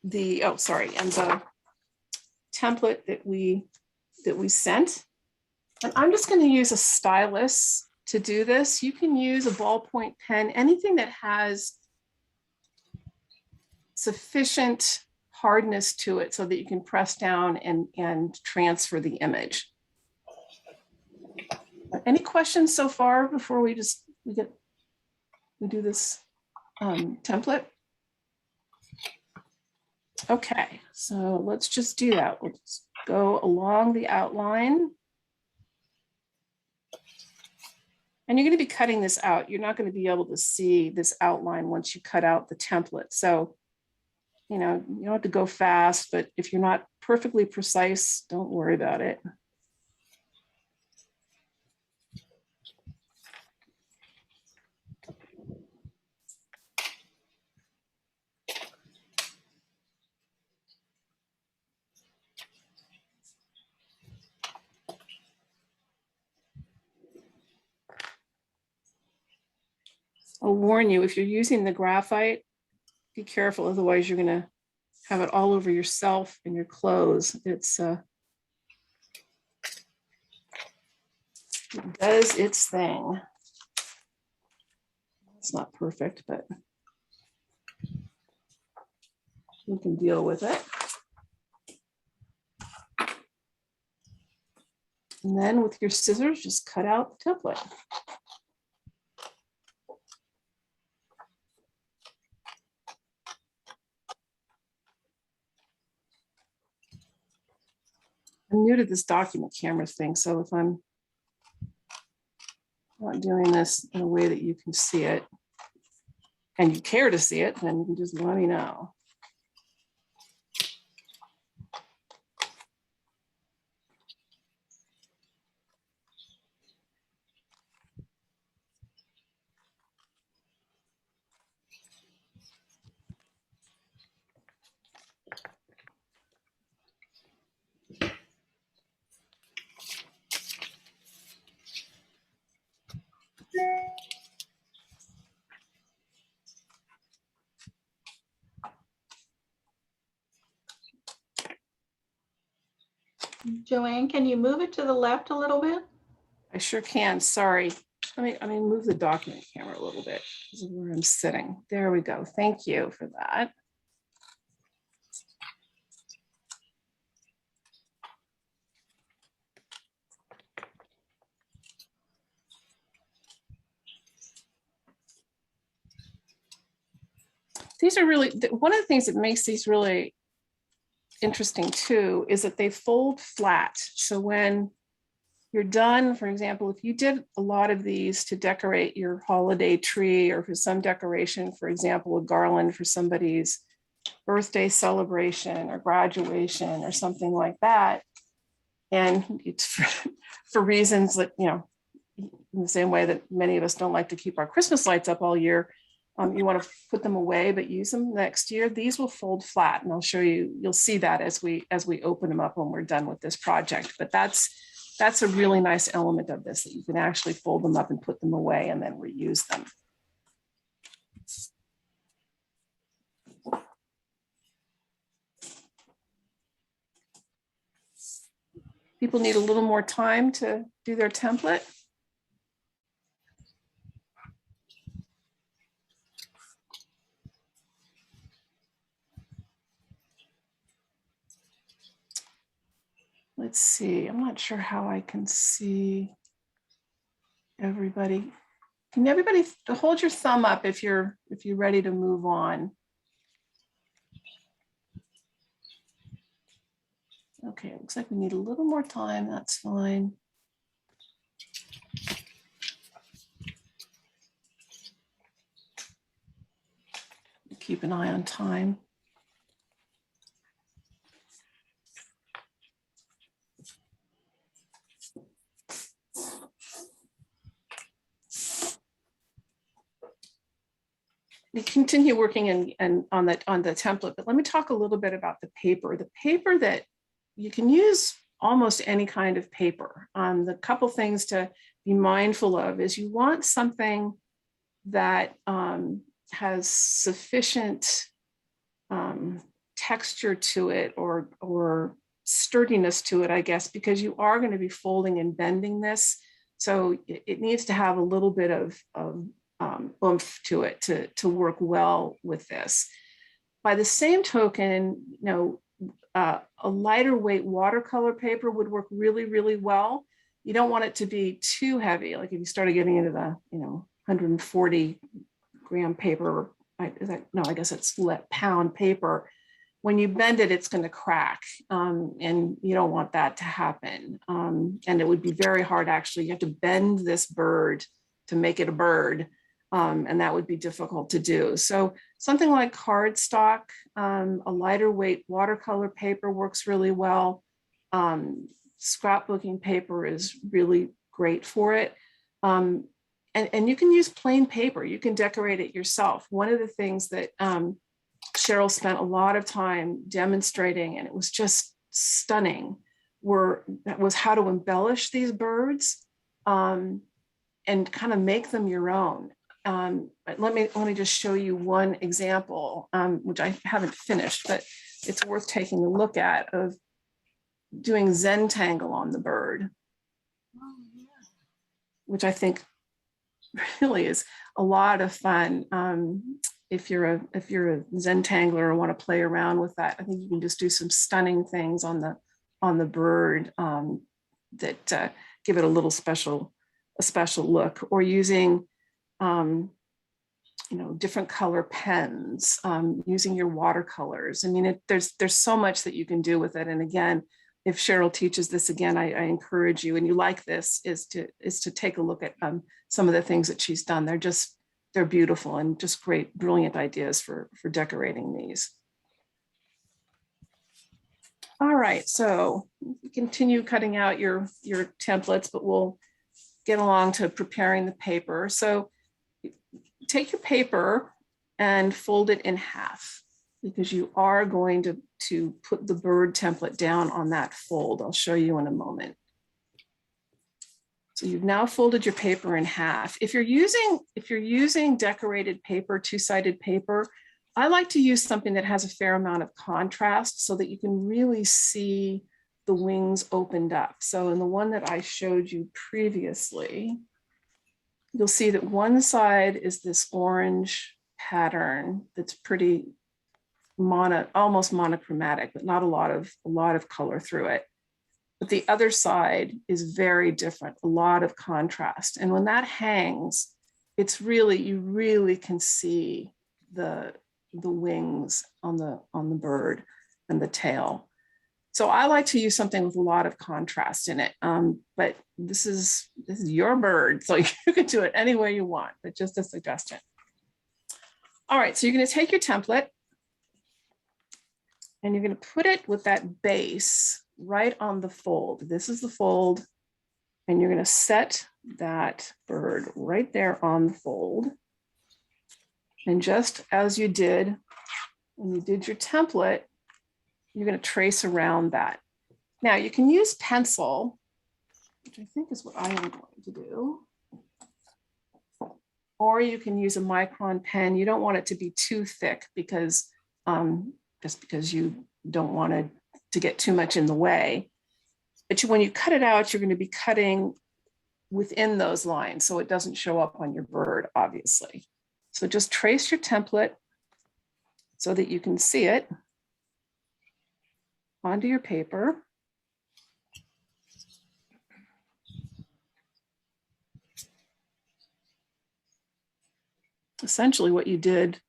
the template that we sent. And I'm just going to use a stylus to do this. You can use a ballpoint pen, anything that has sufficient hardness to it so that you can press down and transfer the image. Any questions so far before we do this template? Okay, so let's just do that. Let's go along the outline. And you're going to be cutting this out. You're not going to be able to see this outline once you cut out the template. So, you know, you don't have to go fast, but if you're not perfectly precise, don't worry about it. I'll warn you, if you're using the graphite, be careful, otherwise you're going to have it all over yourself and your clothes. It does its thing. It's not perfect, but we can deal with it. And then with your scissors, just cut out the template. I'm new to this document camera thing, so if I'm not doing this in a way that you can see it and you care to see it, then you can just let me know. Joanne, can you move it to the left a little bit? I sure can, sorry. Let me move the document camera a little bit because of where I'm sitting. There we go, thank you for that. These are really, one of the things that makes these really interesting too is that they fold flat. So when you're done, for example, if you did a lot of these to decorate your holiday tree or for some decoration, for example, a garland for somebody's birthday celebration or graduation or something like that, and it's for reasons that, you know, in the same way that many of us don't like to keep our Christmas lights up all year, you want to put them away but use them next year, these will fold flat, and I'll show you, you'll see that as we open them up when we're done with this project. But that's a really nice element of this, that you can actually fold them up and put them away and then reuse them. People need a little more time to do their template. let's see, I'm not sure how I can see everybody. Can everybody hold your thumb up if you're ready to move on? Okay, it looks like we need a little more time. That's fine. Keep an eye on time. We continue working on the template, but let me talk a little bit about the paper. The paper that you can use almost any kind of paper. The couple things to be mindful of is you want something that has sufficient texture to it or sturdiness to it, I guess, because you are going to be folding and bending this. So it needs to have a little bit of oomph to it to work well with this. By the same token, a lighter weight watercolor paper would work really, really well. You don't want it to be too heavy. Like if you started getting into the 140 gram paper, I guess it's pound paper. When you bend it, it's going to crack, and you don't want that to happen. And it would be very hard, actually. You have to bend this bird to make it a bird, and that would be difficult to do. So something like cardstock, a lighter weight watercolor paper works really well. Scrapbooking paper is really great for it. And you can use plain paper. You can decorate it yourself. One of the things that Cherryl spent a lot of time demonstrating, and it was just stunning, was how to embellish these birds and kind of make them your own. Let me just show you one example, which I haven't finished, but it's worth taking a look at, of doing Zentangle on the bird, which I think really is a lot of fun. If you're a Zentangler or want to play around with that, I think you can just do some stunning things on the bird that give it a special look, or using different color pens, using your watercolors. I mean, there's so much that you can do with it. And again, if Cherryl teaches this again, I encourage you, and you like this, is to take a look at some of the things that she's done. They're beautiful and just great, brilliant ideas for decorating these. All right, so continue cutting out your templates, but we'll get along to preparing the paper. So take your paper and fold it in half, because you are going to put the bird template down on that fold. I'll show you in a moment. So you've now folded your paper in half. If you're using decorated paper, two-sided paper, I like to use something that has a fair amount of contrast so that you can really see the wings opened up. So in the one that I showed you previously, you'll see that one side is this orange pattern that's pretty almost monochromatic, but not a lot of color through it. But the other side is very different, a lot of contrast. And when that hangs, you really can see the wings on the bird and the tail. So I like to use something with a lot of contrast in it. But this is your bird, so you can do it any way you want, but just a suggestion. All right, so you're going to take your template and you're going to put it with that base right on the fold. This is the fold, and you're going to set that bird right there on the fold. And just as you did when you did your template, you're going to trace around that. Now you can use pencil, which I think is what I am going to do. Or you can use a micron pen. You don't want it to be too thick because just because you don't want it to get too much in the way. But when you cut it out, you're going to be cutting within those lines so it doesn't show up on your bird, obviously. So just trace your template so that you can see it onto your paper. essentially what you did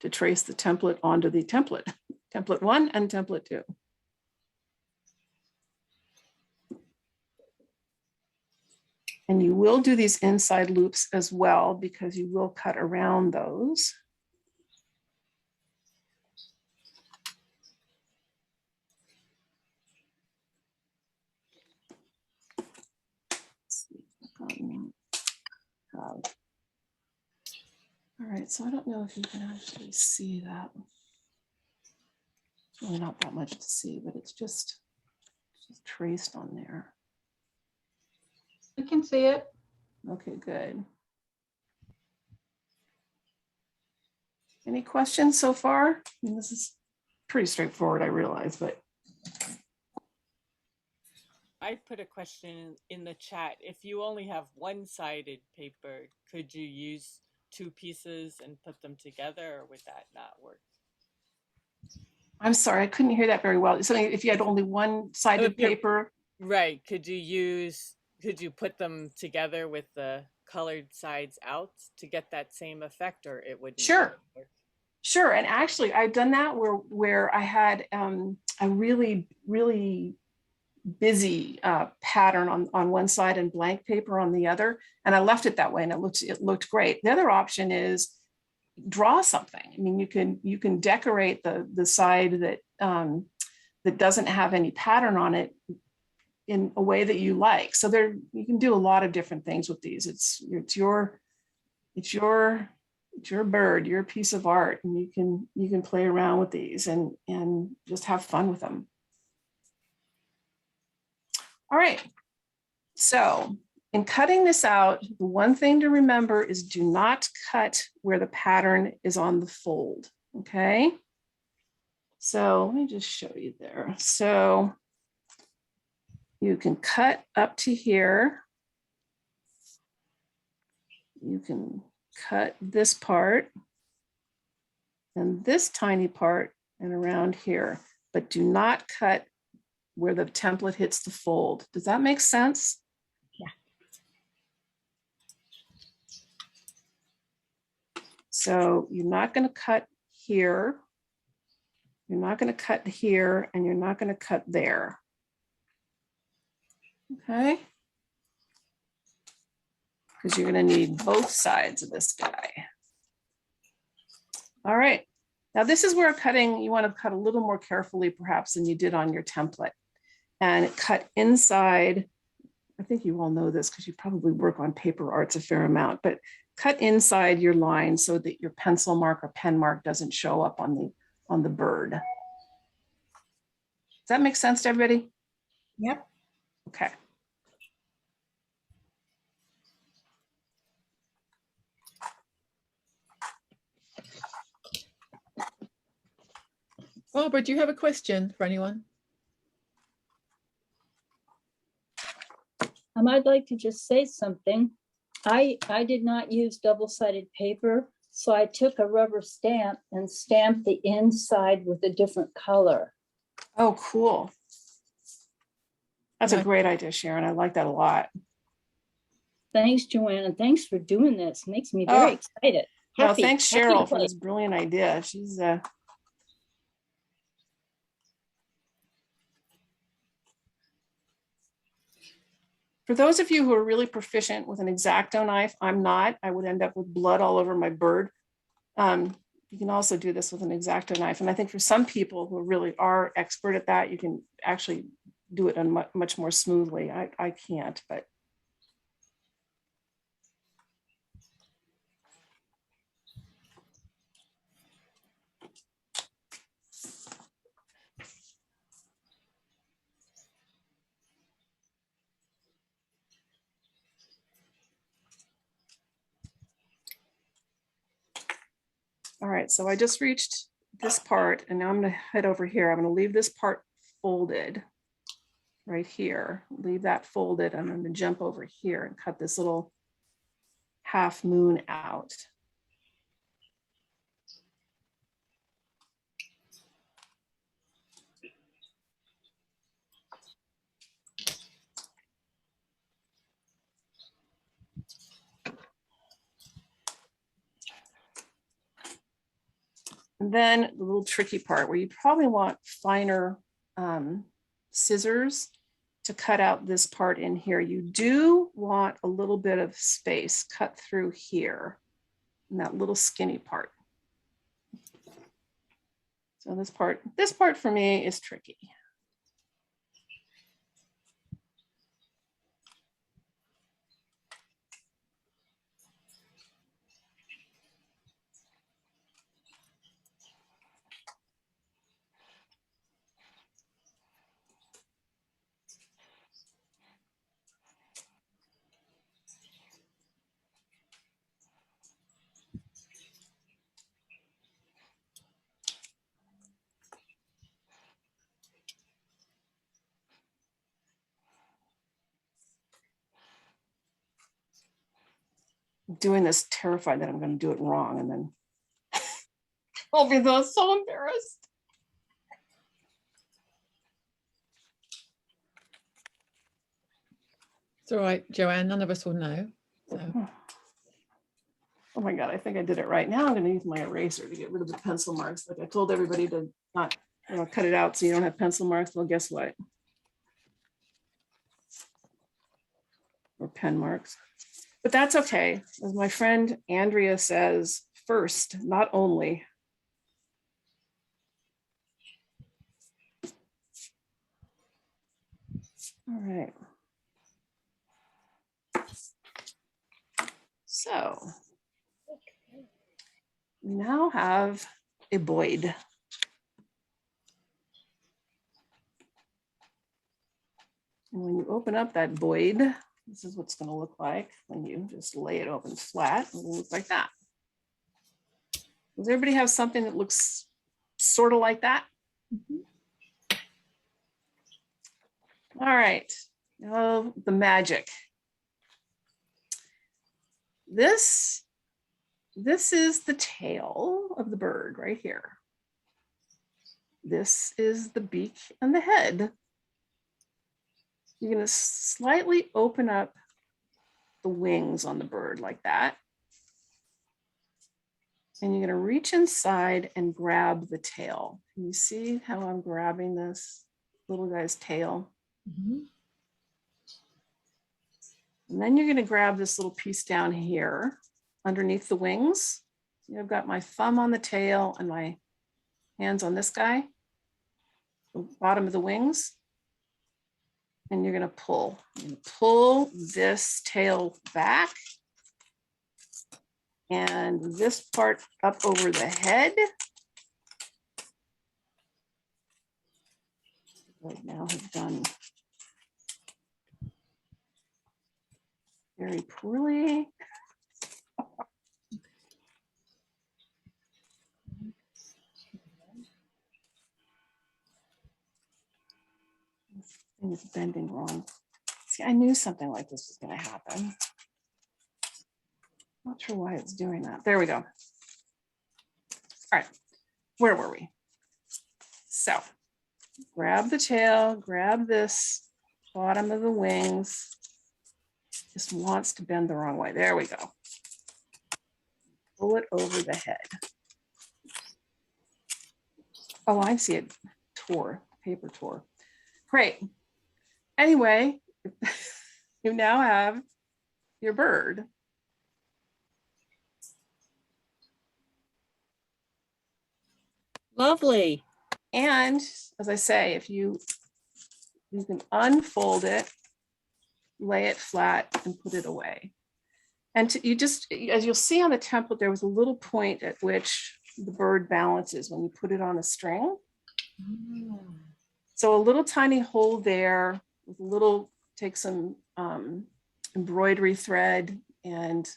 to trace the template onto the template, template 1 and template 2. And you will do these inside loops as well because you will cut around those. All right, so I don't know if you can actually see that. It's really not that much to see, but it's just traced on there. I can see it. Okay, good. Any questions so far? I mean, this is pretty straightforward, I realize, but. I put a question in the chat. If you only have one-sided paper, could you use 2 pieces and put them together, or would that not work? I'm sorry, I couldn't hear that very well. So if you had only one-sided paper. Right, could you put them together with the colored sides out to get that same effect, or it wouldn't? Sure. Work? Sure, and actually I've done that where I had a really busy pattern on one side and blank paper on the other, and I left it that way, and it looked great. The other option is draw something. I mean, you can decorate the side that that doesn't have any pattern on it in a way that you like. So you can do a lot of different things with these. It's your bird, your piece of art, and you can play around with these and just have fun with them. All right, so in cutting this out, the one thing to remember is do not cut where the pattern is on the fold, okay? So let me just show you there. So you can cut up to here. You can cut this part and this tiny part and around here, but do not cut where the template hits the fold. Does that make sense? Yeah. So you're not going to cut here. You're not going to cut here, and you're not going to cut there. Okay? Because you're going to need both sides of this guy. All right. Now this is where cutting, you want to cut a little more carefully perhaps than you did on your template. And cut inside, I think you all know this because you probably work on paper arts a fair amount, but cut inside your line so that your pencil mark or pen mark doesn't show up on the bird. Does that make sense to everybody? Yep. Okay. Barbara, do you have a question for anyone? I'd like to just say something. I did not use double-sided paper, so I took a rubber stamp and stamped the inside with a different color. Oh, cool. That's a great idea, Sharon. I like that a lot. Thanks, Joanne, and thanks for doing this. Makes me very excited. Well, thanks, Cheryl, for this brilliant idea. She's For those of you who are really proficient with an X-Acto knife, I'm not. I would end up with blood all over my bird. You can also do this with an X-Acto knife. And I think for some people who really are expert at that, you can actually do it much more smoothly. I can't, but. All right, so I just reached this part and now I'm going to head over here. I'm going to leave this part folded right here. Leave that folded. I'm going to jump over here and cut this little half moon out. And then the little tricky part where you probably want finer scissors to cut out this part in here. You do want a little bit of space cut through here in that little skinny part. So this part for me is tricky. Doing this terrified that I'm going to do it wrong, and then I'll be so embarrassed. It's all right, Joanne, none of us will know. So. Oh my God, I think I did it right. Now I'm going to use my eraser to get rid of the pencil marks. Like I told everybody to not, cut it out so you don't have pencil marks. Well, guess what? Or pen marks. But that's okay. As my friend Andrea says, first, not only. All right. So we now have a Boyd. And when you open up that Boyd, this is what's going to look like when you just lay it open flat. It will look like that. Does everybody have something that looks sort of like that? Mm-hmm. All right. Oh, the magic. This is the tail of the bird right here. This is the beak and the head. You're going to slightly open up the wings on the bird like that. And you're going to reach inside and grab the tail. Can you see how I'm grabbing this little guy's tail? Mm-hmm. And then you're going to grab this little piece down here underneath the wings. So I've got my thumb on the tail and my hands on this guy, the bottom of the wings. And you're going to pull. Pull this tail back and this part up over the head. Right now have done very poorly. This thing is bending wrong. See, I knew something like this was going to happen. Not sure why it's doing that. There we go. All right, where were we? So grab the tail, grab this bottom of the wings. Just wants to bend the wrong way. There we go. Pull it over the head. Oh, I see it tore, paper tore. Great. Anyway, you now have your bird. Lovely. And as I say, if you can unfold it, lay it flat and put it away. And you just, as you'll see on the template, there was a little point at which the bird balances when you put it on a string. So a little tiny hole there with a little, take some embroidery thread and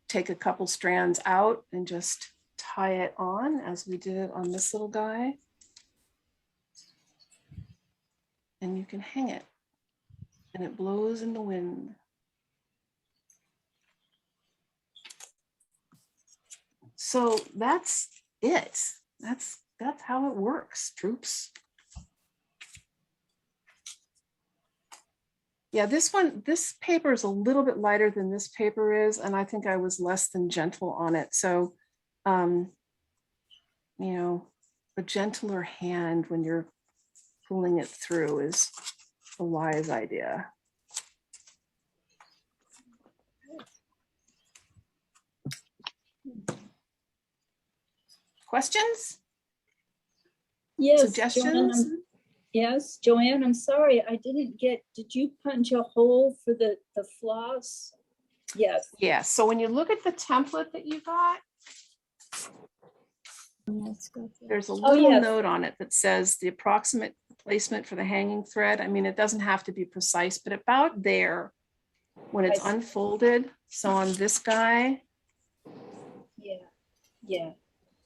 take a couple strands out and just tie it on as we did on this little guy. And you can hang it and it blows in the wind. So that's it. That's how it works, troops. Yeah, this paper is a little bit lighter than this paper is, and I think I was less than gentle on it. So you know, a gentler hand when you're pulling it through is a wise idea. Questions? Yes, Suggestions? Yes, Joanne, I'm sorry, I didn't get, did you punch a hole for the floss? Yes. Yeah, so when you look at the template that you got, there's a little yes. note on it that says the approximate placement for the hanging thread. I mean, it doesn't have to be precise, but about there when it's unfolded. So on this guy, Yeah.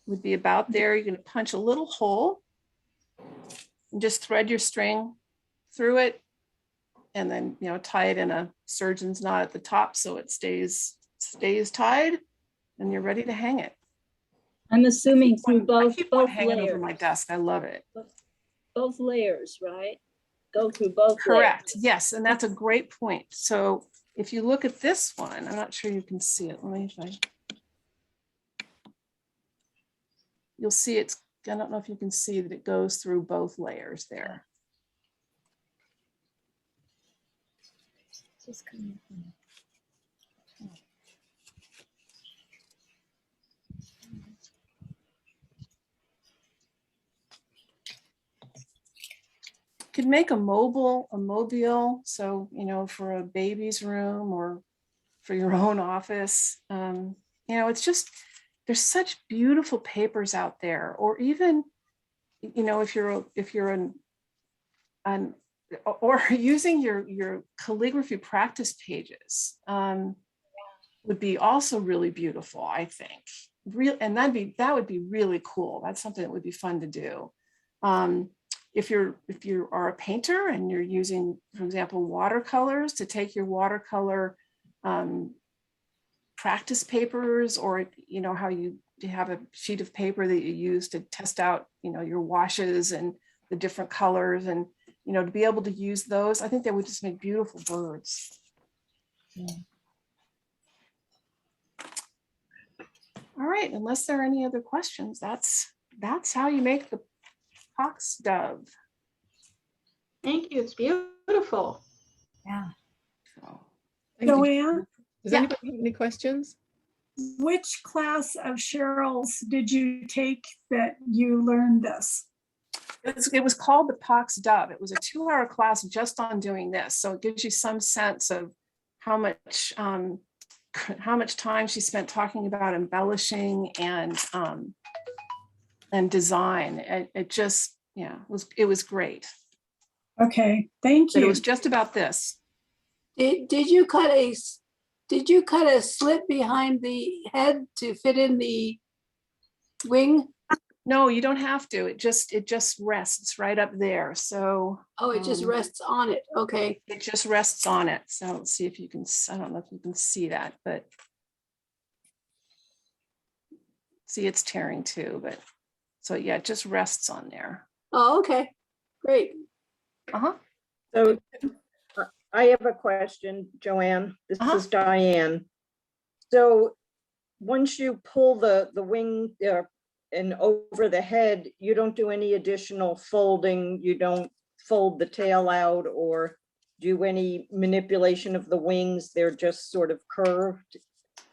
would be about there. You're going to punch a little hole and just thread your string through it, and then, you know, tie it in a surgeon's knot at the top so it stays tied, and you're ready to hang it. I'm assuming through both Hanging layers. over my desk. I love it. Both layers, right? Go through both Correct. layers. Yes, and that's a great point. So if you look at this one, I'm not sure you can see it. Let me try. You'll see it's, I don't know if you can see that it goes through both layers there. Could make a mobile, so, you know, for a baby's room or for your own office. You know, it's just, there's such beautiful papers out there, or even, you know, if you're or using your calligraphy practice pages would be also really beautiful, I think. And that would be really cool. That's something that would be fun to do. If you are a painter and you're using, for example, watercolors, to take your watercolor practice papers, or, you know, how you have a sheet of paper that you use to test out, you know, your washes and the different colors, and, you know, to be able to use those, I think that would just make beautiful birds. Yeah. All right, unless there are any other questions, that's how you make the Pax Dove. Thank you. It's beautiful. Yeah. Joanne, Does anybody have any questions? which class of Cheryl's did you take that you learned this? It was called the Pax Dove. It was a 2-hour class just on doing this. So it gives you some sense of how much time she spent talking about embellishing and design. It just, yeah, it was great. Okay, thank you. But it was just about this. Did you cut a slit behind the head to fit in the wing? No, you don't have to. It just rests right up there. So oh, it just rests on it. Okay. It just rests on it. So let's see if you can. I don't know if you can see that, but see, it's tearing too. But so yeah, it just rests on there. Oh, okay, great. So I have a question, Joanne. This is Diane. So once you pull the wing and over the head, you don't do any additional folding. You don't fold the tail out or do any manipulation of the wings. They're just sort of curved.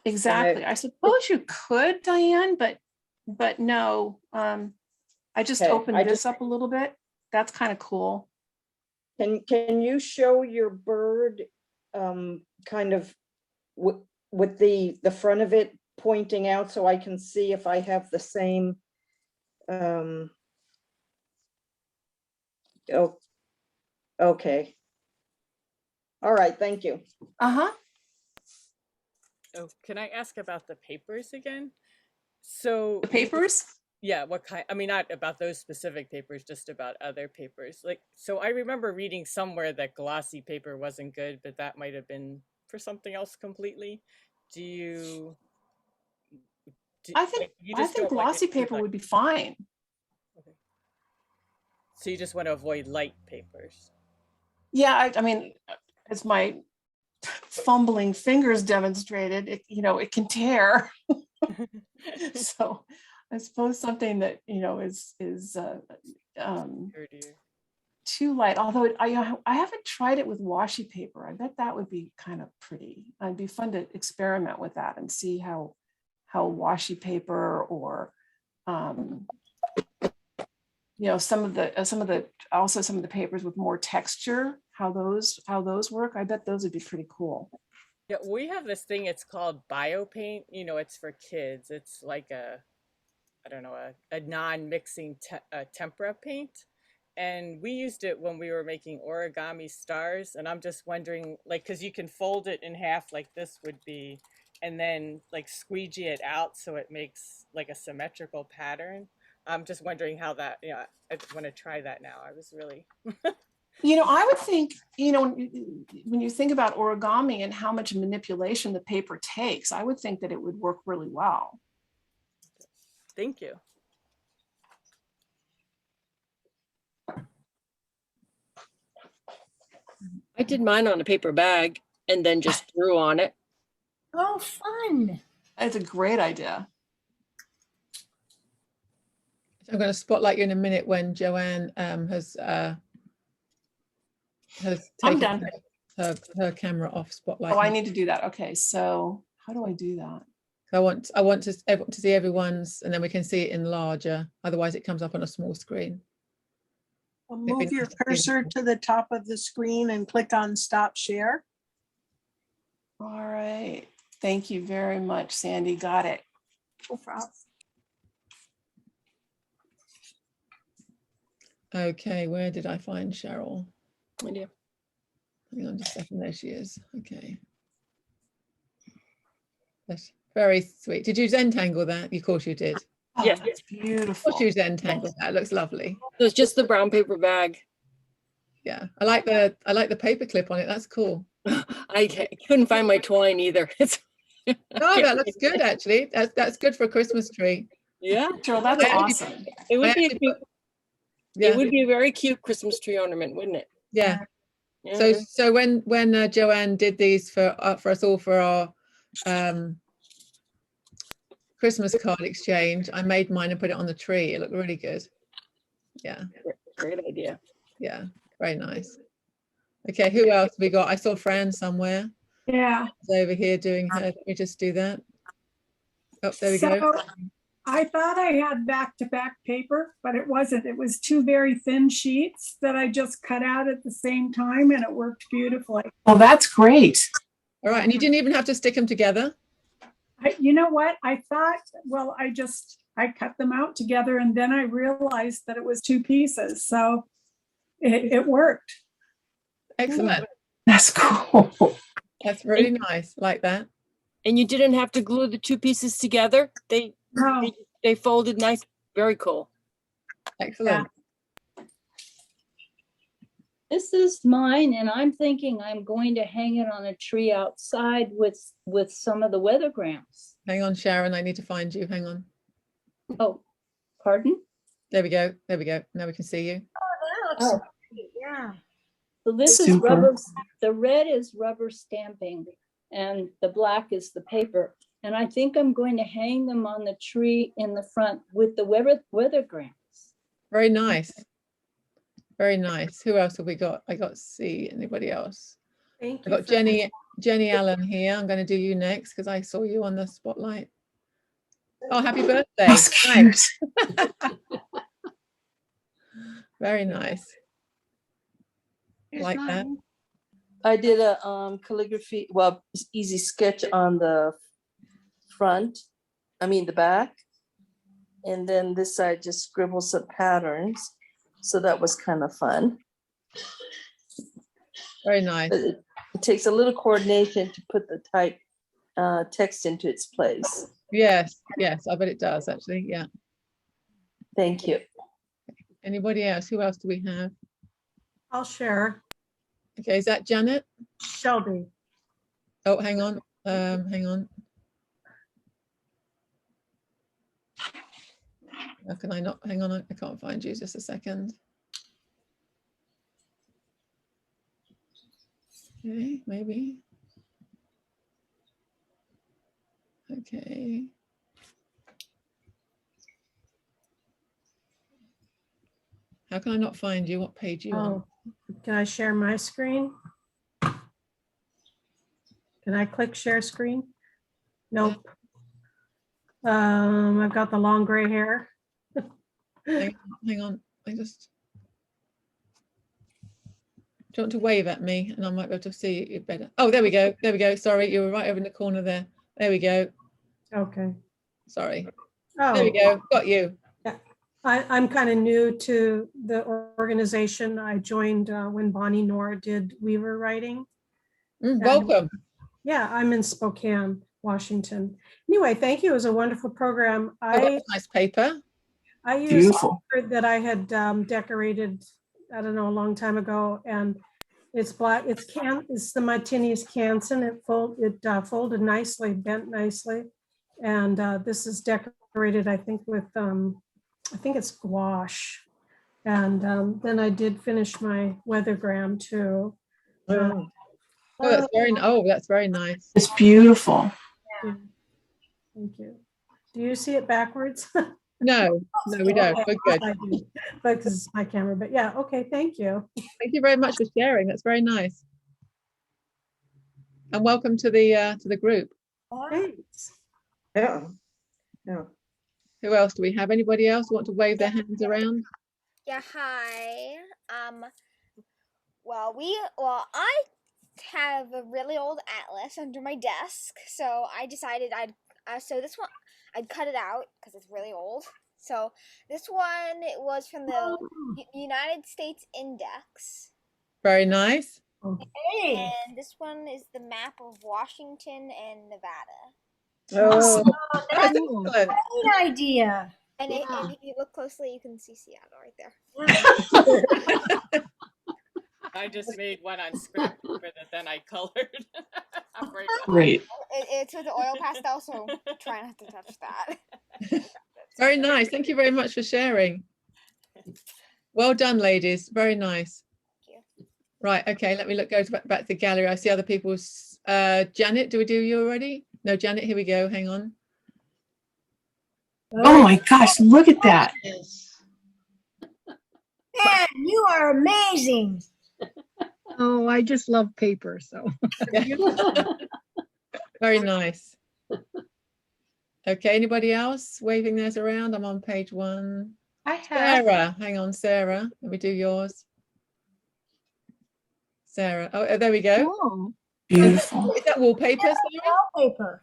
Exactly. I suppose you could, Diane, but no. I just opened this up a little bit. That's kind of cool. Can you show your bird kind of with the front of it pointing out so I can see if I have the same okay. All right, thank you. Oh, can I ask about the papers again? So the papers? Yeah, what kind? I mean, not about those specific papers, just about other papers. Like, so I remember reading somewhere that glossy paper wasn't good, but that might have been for something else completely. I think glossy paper would be fine. Okay. So you just want to avoid light papers. Yeah, I mean, as my fumbling fingers demonstrated, it can tear. So I suppose something that, is Oh dear. too light, although I haven't tried it with washi paper. I bet that would be kind of pretty. It'd be fun to experiment with that and see how washi paper or some of the papers with more texture, how those work. I bet those would be pretty cool. Yeah, we have this thing, it's called biopaint. It's for kids. It's like I don't know, a non-mixing tempera paint. And we used it when we were making origami stars. And I'm just wondering, like, because you can fold it in half like this would be, and then like squeegee it out so it makes like a symmetrical pattern. I'm just wondering how that, I want to try that now. I was really... I would think, when you think about origami and how much manipulation the paper takes, I would think that it would work really well. Thank you. I did mine on a paper bag and then just drew on it. Oh, fun. That's a great idea. I'm going to spotlight you in a minute when Joanne has I'm taken done. her camera off spotlight. Oh, I need to do that. Okay, so how do I do that? I want to see everyone's, and then we can see it in larger. Otherwise, it comes up on a small screen. Well, move your cursor to the top of the screen and click on Stop Share. All right. Thank you very much, Sandy. Got it. Okay, where did I find Cheryl? Idea. Hang on just a second. There she is. Okay. That's very sweet. Did you Zentangle that? Of course you did. Oh, Yeah, that's beautiful. Of course you Zentangle that. It looks lovely. So it's just the brown paper bag. Yeah, I like the paper clip on it. That's cool. I couldn't find my twine either. Oh, that looks good actually. That's good for a Christmas tree. Yeah, Cheryl, that's awesome. It would be a cute, yeah. It would be a very cute Christmas tree ornament, wouldn't it? Yeah. Yeah. So when Joanne did these for us all for our Christmas card exchange, I made mine and put it on the tree. It looked really good. Yeah. Great idea. Yeah, very nice. Okay, who else we got? I saw Fran somewhere. Yeah. She's over here doing her. Let me just do that. Oh, there we go. I thought I had back-to-back paper, but it wasn't. It was two very thin sheets that I just cut out at the same time, and it worked beautifully. Well, that's great. All right, and you didn't even have to stick them together? You know what? I thought, well, I cut them out together, and then I realized that it was two pieces, so it worked. Excellent. That's cool. That's really nice, like that. And you didn't have to glue the two pieces together. They folded nice. Very cool. Excellent. Yeah. This is mine, and I'm thinking I'm going to hang it on a tree outside with some of the weathergrams. Hang on, Sharon, I need to find you. Hang on. Oh, pardon? There we go. There we go. Now we can see you. Oh, that looks great. Yeah. So this is rubber. The red is rubber stamping, and the black is the paper. And I think I'm going to hang them on the tree in the front with the weathergrams. Very nice. Very nice. Who else have we got? I got C. Anybody else? Thank I you. got Jenny Allen here. I'm going to do you next because I saw you on the spotlight. Oh, happy birthday. That's cute. Nice. Very nice. Like that. I did a calligraphy, well, easy sketch on the the back. And then this side just scribbled some patterns. So that was kind of fun. Very nice. It takes a little coordination to put the type text into its place. Yes, yes, I bet it does actually. Yeah. Thank you. Anybody else? Who else do we have? I'll share. Okay, is that Janet? Shelby. Oh, hang on. Hang on. How can I not? Hang on, I can't find you. Just a second. Okay, maybe. Okay. How can I not find you? What page are you on? Oh, can I share my screen? Can I click share screen? Nope. I've got the long gray hair. Hang on. Do you want to wave at me and I might be able to see you better? Oh, there we go. There we go. Sorry, you were right over in the corner there. There we go. Okay. Sorry. Oh. There we go. Got you. I'm kind of new to the organization. I joined when Bonnie Nora did Weaver writing. Welcome. Yeah, I'm in Spokane, Washington. Anyway, thank you. It was a wonderful program. Nice paper. I used Beautiful. paper that I had decorated, I don't know, a long time ago, and it's black. It's the Martini's Canson. It folded nicely, bent nicely, and this is decorated, I think, with I think it's gouache. And then I did finish my weathergram too. That's very nice. It's beautiful. Yeah. Thank you. Do you see it backwards? No, we don't. We're good. Because it's my camera, but yeah, okay, thank you. Thank you very much for sharing. That's very nice. And welcome to the group. Thanks. Yeah. Who else do we have? Anybody else want to wave their hands around? Yeah, hi. Well, I have a really old atlas under my desk, so I decided so this one, I'd cut it out because it's really old. So this one, it was from the United States Index. Very nice. And this one is the map of Washington and Nevada. Oh, That's excellent. Great idea. And if you look closely, you can see Seattle right there. I just made one on Scribes that then I colored. Great. It's with the oil pastel, so try not to touch that. Very nice. Thank you very much for sharing. Well done, ladies. Very nice. Thank you. Right. Okay. Let me go back to the gallery. I see other people's. Janet, do we do you already? No, Janet. Here we go. Hang on. Oh my gosh, look at that. Man, you are amazing. Oh, I just love paper, so. Very nice. Okay, anybody else waving theirs around? I'm on page 1. I have. Sarah, hang on, Sarah. Let me do yours. Sarah. Oh, there we go. Oh, beautiful. Is that wallpaper, Sarah? Wallpaper.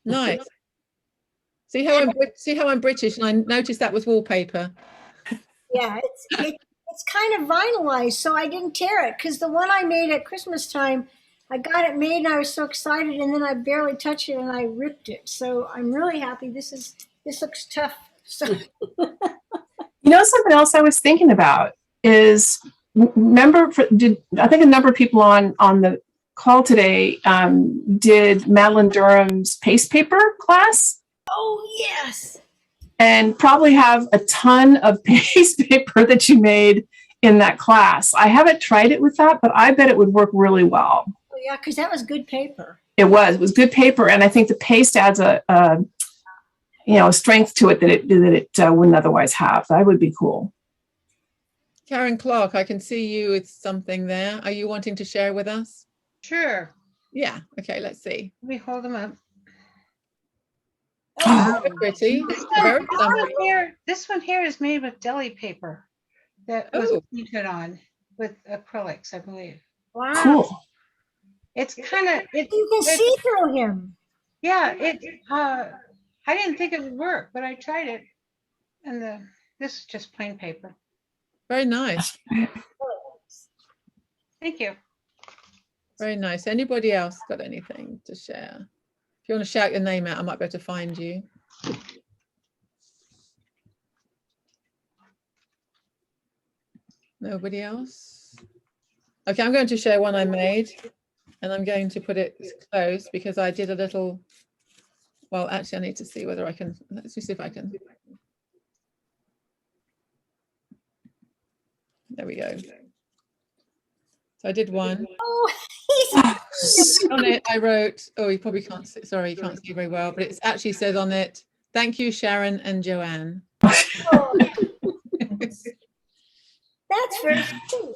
Nice. See how I'm British, and I noticed that was wallpaper. Yeah, it's kind of vinylized, so I didn't tear it because the one I made at Christmas time, I got it made and I was so excited, and then I barely touched it and I ripped it. So I'm really happy. This looks tough. So You know, something else I was thinking about is, remember, I think a number of people on the call today did Madeline Durham's paste paper class. Oh, yes. And probably have a ton of paste paper that you made in that class. I haven't tried it with that, but I bet it would work really well. Oh, yeah, because that was good paper. It was good paper, and I think the paste adds a strength to it that it wouldn't otherwise have. That would be cool. Karen Clark, I can see you with something there. Are you wanting to share with us? Sure. Yeah. Okay. Let's see. Let me hold them up. Oh, pretty. This one here is made with deli paper that was painted on with acrylics, I believe. Wow. Cool. It's kind of you can see through him. Yeah, I didn't think it would work, but I tried it, and this is just plain paper. Very nice. Thank you. Very nice. Anybody else got anything to share? If you want to shout your name out, I might be able to find you. Nobody else? Okay, I'm going to share one I made, and I'm going to put it close because I did a little, well, actually I need to see whether I can, let's see if I can. There we go. So I did one. Oh, on it, I wrote, oh, you probably can't see, sorry, you can't see very well, but it actually says on it, thank you, Sharon and Joanne. That's very sweet.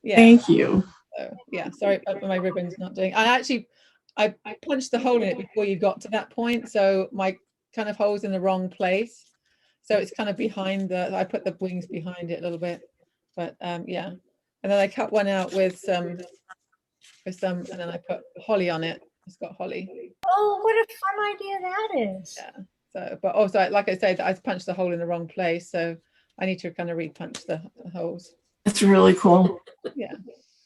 Yeah. Thank you. So, yeah, sorry, my ribbon's not doing. I punched the hole in it before you got to that point, so my kind of hole's in the wrong place. So it's kind of behind I put the wings behind it a little bit, but yeah. And then I cut one out with some, and then I put holly on it. It's got holly. Oh, what a fun idea that is. Yeah. So, but also, like I said, I punched the hole in the wrong place, so I need to kind of repunch the holes. That's really cool. Yeah,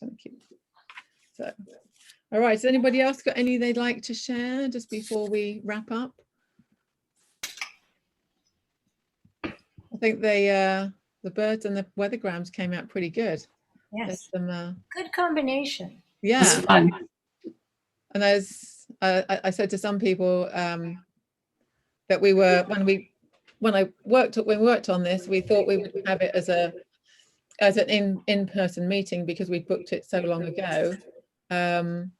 thank you. So, all right. Has anybody else got any they'd like to share just before we wrap up? I think the birds and the weathergrams came out pretty good. Yes. There's some, good combination. yeah. It's fun. And as I said to some people that we were when we worked on this, we thought we would have it as an in-person meeting because we booked it so long ago, and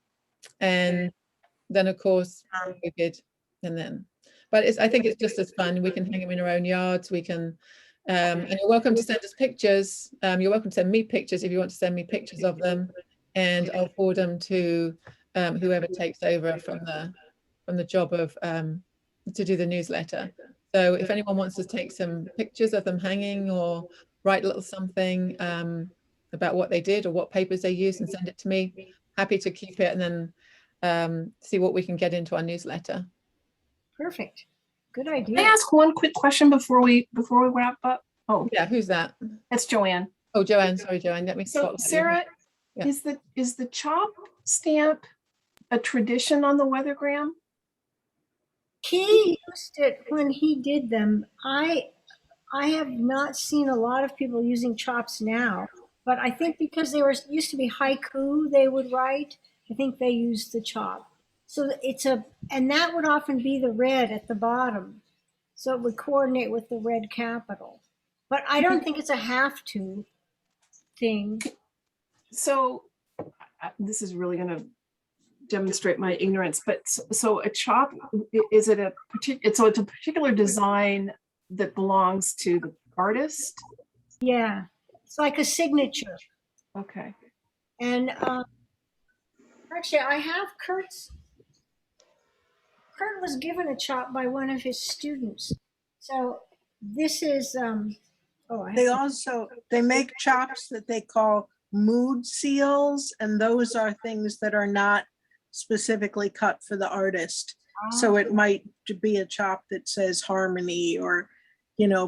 then of course we did, but I think it's just as fun. We can hang them in our own yards. We can, and you're welcome to send us pictures. You're welcome to send me pictures if you want to send me pictures of them, and I'll forward them to whoever takes over from the job of to do the newsletter. So if anyone wants to take some pictures of them hanging or write a little something about what they did or what papers they used and send it to me, happy to keep it and then see what we can get into our newsletter. Perfect. Good idea. Can I ask one quick question before we wrap up? Oh, yeah. Who's that? That's Joanne. Oh, Joanne. Sorry, Joanne. Let me. So, Sarah, yeah. is the chop stamp a tradition on the Weathergram? He used it when he did them. I have not seen a lot of people using chops now, but I think because they used to be haiku they would write, I think they used the chop. So and that would often be the red at the bottom. So it would coordinate with the red capital. But I don't think it's a have to thing. So this is really going to demonstrate my ignorance, but so a chop, is it it's a particular design that belongs to the artist? Yeah, it's like a signature. Okay. And actually I have Kurt was given a chop by one of his students. So this is they make chops that they call mood seals, and those are things that are not specifically cut for the artist. So it might be a chop that says harmony or,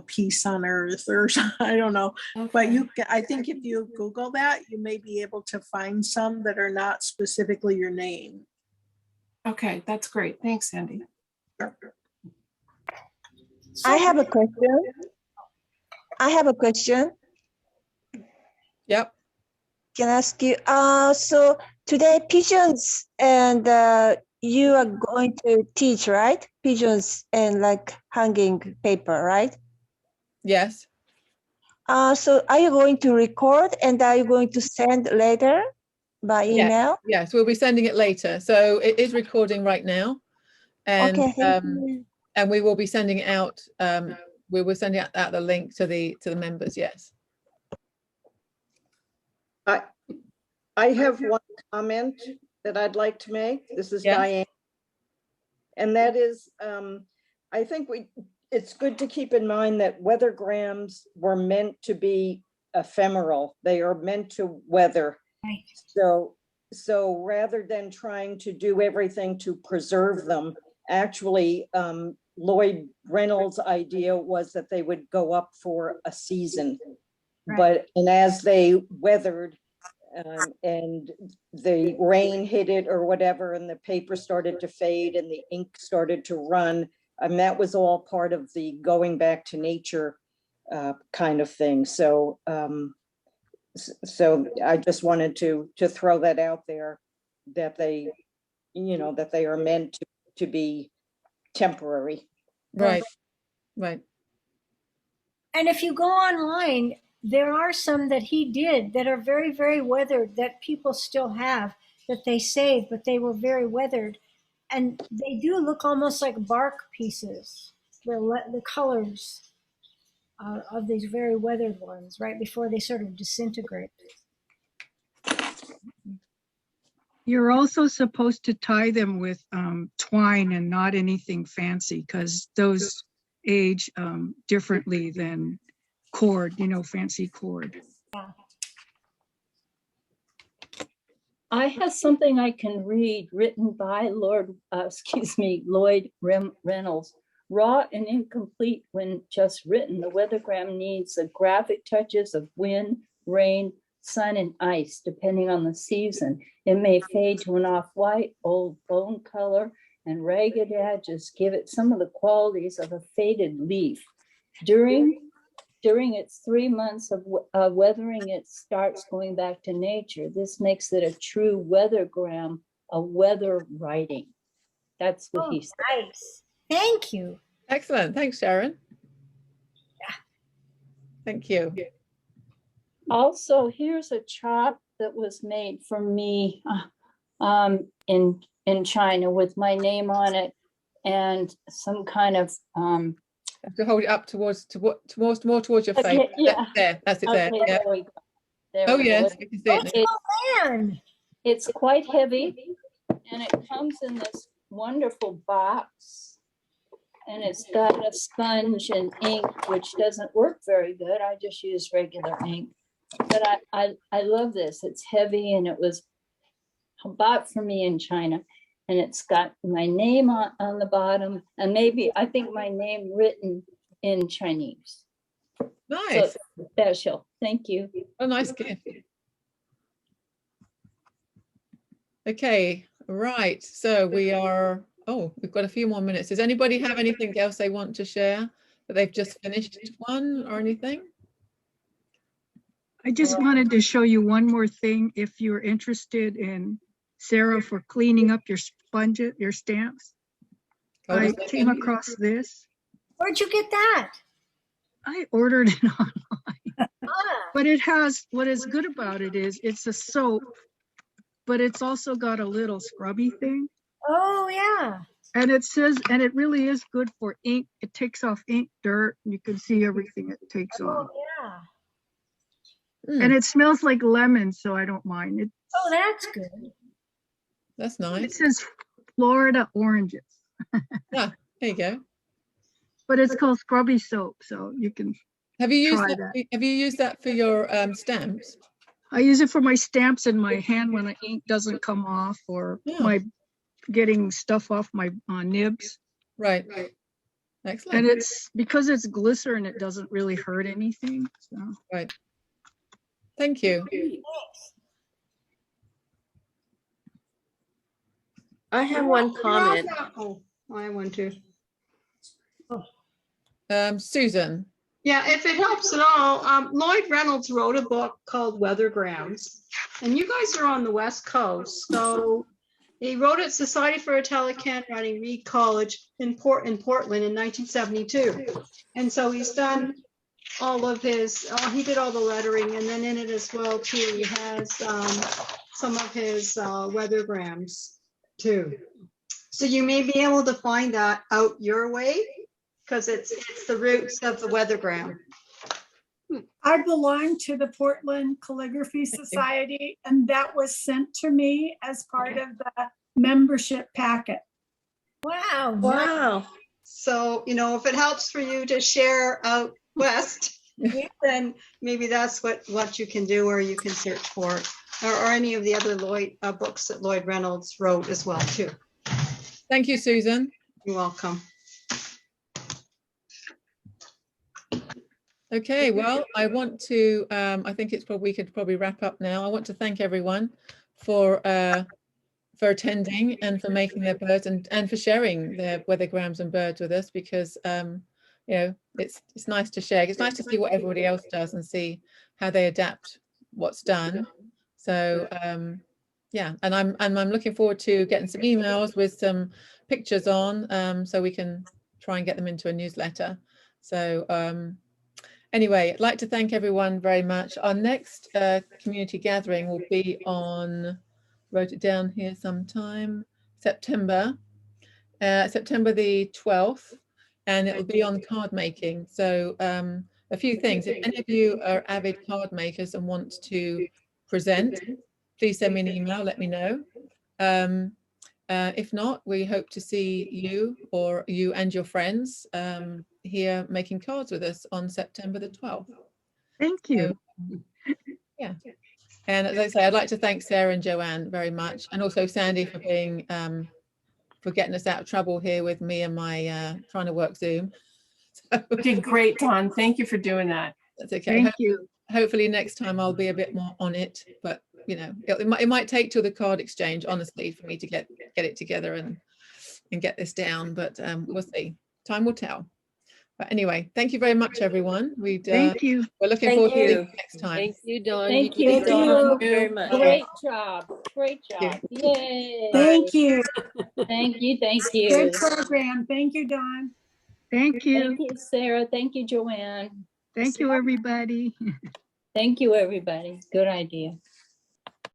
peace on earth or I don't know. Okay. But I think if you Google that, you may be able to find some that are not specifically your name. Okay, that's great. Thanks, Sandy. I have a question. Yep. Can I ask you? So today pigeons and you are going to teach, right? Pigeons and like hanging paper, right? Yes. So are you going to record and are you going to send later by email? Yes, we'll be sending it later. So it is recording right now, and okay, and we will be sending it out. We will send out the link to the members. Yes. I have one comment that I'd like to make. This is Diane. And that is, I think it's good to keep in mind that weathergrams were meant to be ephemeral. They are meant to weather. Right. So rather than trying to do everything to preserve them, actually, Lloyd Reynolds' idea was that they would go up for a season. Right. And as they weathered, and the rain hit it or whatever, and the paper started to fade and the ink started to run, that was all part of the going back to nature kind of thing. So so I just wanted to throw that out there, that they are meant to be temporary. Right. Right. And if you go online, there are some that he did that are very, very weathered that people still have that they saved, but they were very weathered. And they do look almost like bark pieces, the colors. of these very weathered ones right before they sort of disintegrate. You're also supposed to tie them with twine and not anything fancy, because those age differently than cord, fancy cord. Yeah. I have something I can read written by Lloyd Reynolds. Raw and incomplete when just written, the weathergram needs the graphic touches of wind, rain, sun, and ice, depending on the season. It may fade to an off-white, old bone color, and ragged edges give it some of the qualities of a faded leaf. During its 3 months of weathering, it starts going back to nature. This makes it a true weathergram, a weather writing. That's what he said. Nice. Thank you. Excellent. Thanks, Sharon. Yeah. Thank you. Also, here's a chart that was made for me in China with my name on it and some kind of have to hold it up more towards your face. Okay, yeah. That's it Okay, there. Yeah. there we go. Oh yes, you can see it now. It's quite heavy, and it comes in this wonderful box, and it's got a sponge and ink, which doesn't work very good. I just use regular ink, but I love this. It's heavy, and it was bought for me in China, and it's got my name on the bottom, and maybe I think my name written in Chinese. Nice. So special. Thank you. A nice gift. Okay, right. So we've got a few more minutes. Does anybody have anything else they want to share that they've just finished one or anything? I just wanted to show you one more thing. If you're interested in Sarah for cleaning up your stamps, I came across this. Where'd you get that? I ordered it online. But it has, what is good about it is it's a soap, but it's also got a little scrubby thing. Oh yeah. And it says, and it really is good for ink. It takes off ink, dirt, and you can see everything it takes off. Yeah. And it smells like lemon, so I don't mind it. Oh, that's good. That's nice. It says Florida oranges. Yeah, there you go. But it's called scrubby soap, so you can Have you used try that? Have you used that for your stamps? I use it for my stamps in my hand when the ink doesn't come off, or my getting stuff off my nibs. Right. Excellent. And it's because it's glycerin, it doesn't really hurt anything. So. Right. Thank you. I have one comment. Oh, I have one too. Susan. Yeah, if it helps at all, Lloyd Reynolds wrote a book called Weathergrams, and you guys are on the West Coast, so he wrote it Society for Italic Handwriting, Reed College in Portland in 1972, and so he's done all of his. He did all the lettering, and then in it as well too, he has some of his weathergrams too. So you may be able to find that out your way, because it's the roots of the weathergram. I belong to the Portland Calligraphy Society, and that was sent to me as part of the membership packet. Wow. Wow. So, if it helps for you to share out west, then maybe that's what you can do, or you can search for it, or any of the other Lloyd books that Lloyd Reynolds wrote as well too. Thank you, Susan. You're welcome. Okay, well, I want to, I think we could probably wrap up now. I want to thank everyone for attending and for making their birds and for sharing their weathergrams and birds with us, because it's nice to share. It's nice to see what everybody else does and see how they adapt what's done. So yeah, and I'm looking forward to getting some emails with some pictures on, so we can try and get them into a newsletter. So anyway, I'd like to thank everyone very much. Our next community gathering will be on, wrote it down here sometime, September the 12th, and it will be on card making. So a few things. If any of you are avid card makers and want to present, please send me an email, let me know. If not, we hope to see you or you and your friends here making cards with us on September the 12th. Thank you. So, yeah. And as I say, I'd like to thank Sarah and Joanne very much, and also Sandy for being for getting us out of trouble here with me and my trying to work Zoom. You did great, Dawn. Thank you for doing that. That's okay. Thank you. Hopefully next time I'll be a bit more on it, but you know, it might take till the card exchange, honestly, for me to get it together and get this down, but we'll see. Time will tell. But anyway, thank you very much, everyone. Thank you. We're looking Thank forward to you. seeing you next time. Thank you, Dawn. Thank did you, a good job. Dawn. Thank you very much. Great job. Great job. Yay. Thank you. Thank you. Thank you. Good program. Thank you, Dawn. Thank you. Thank you, Sarah. Thank you, Joanne. Thank you, everybody. Thank you, everybody. Good idea.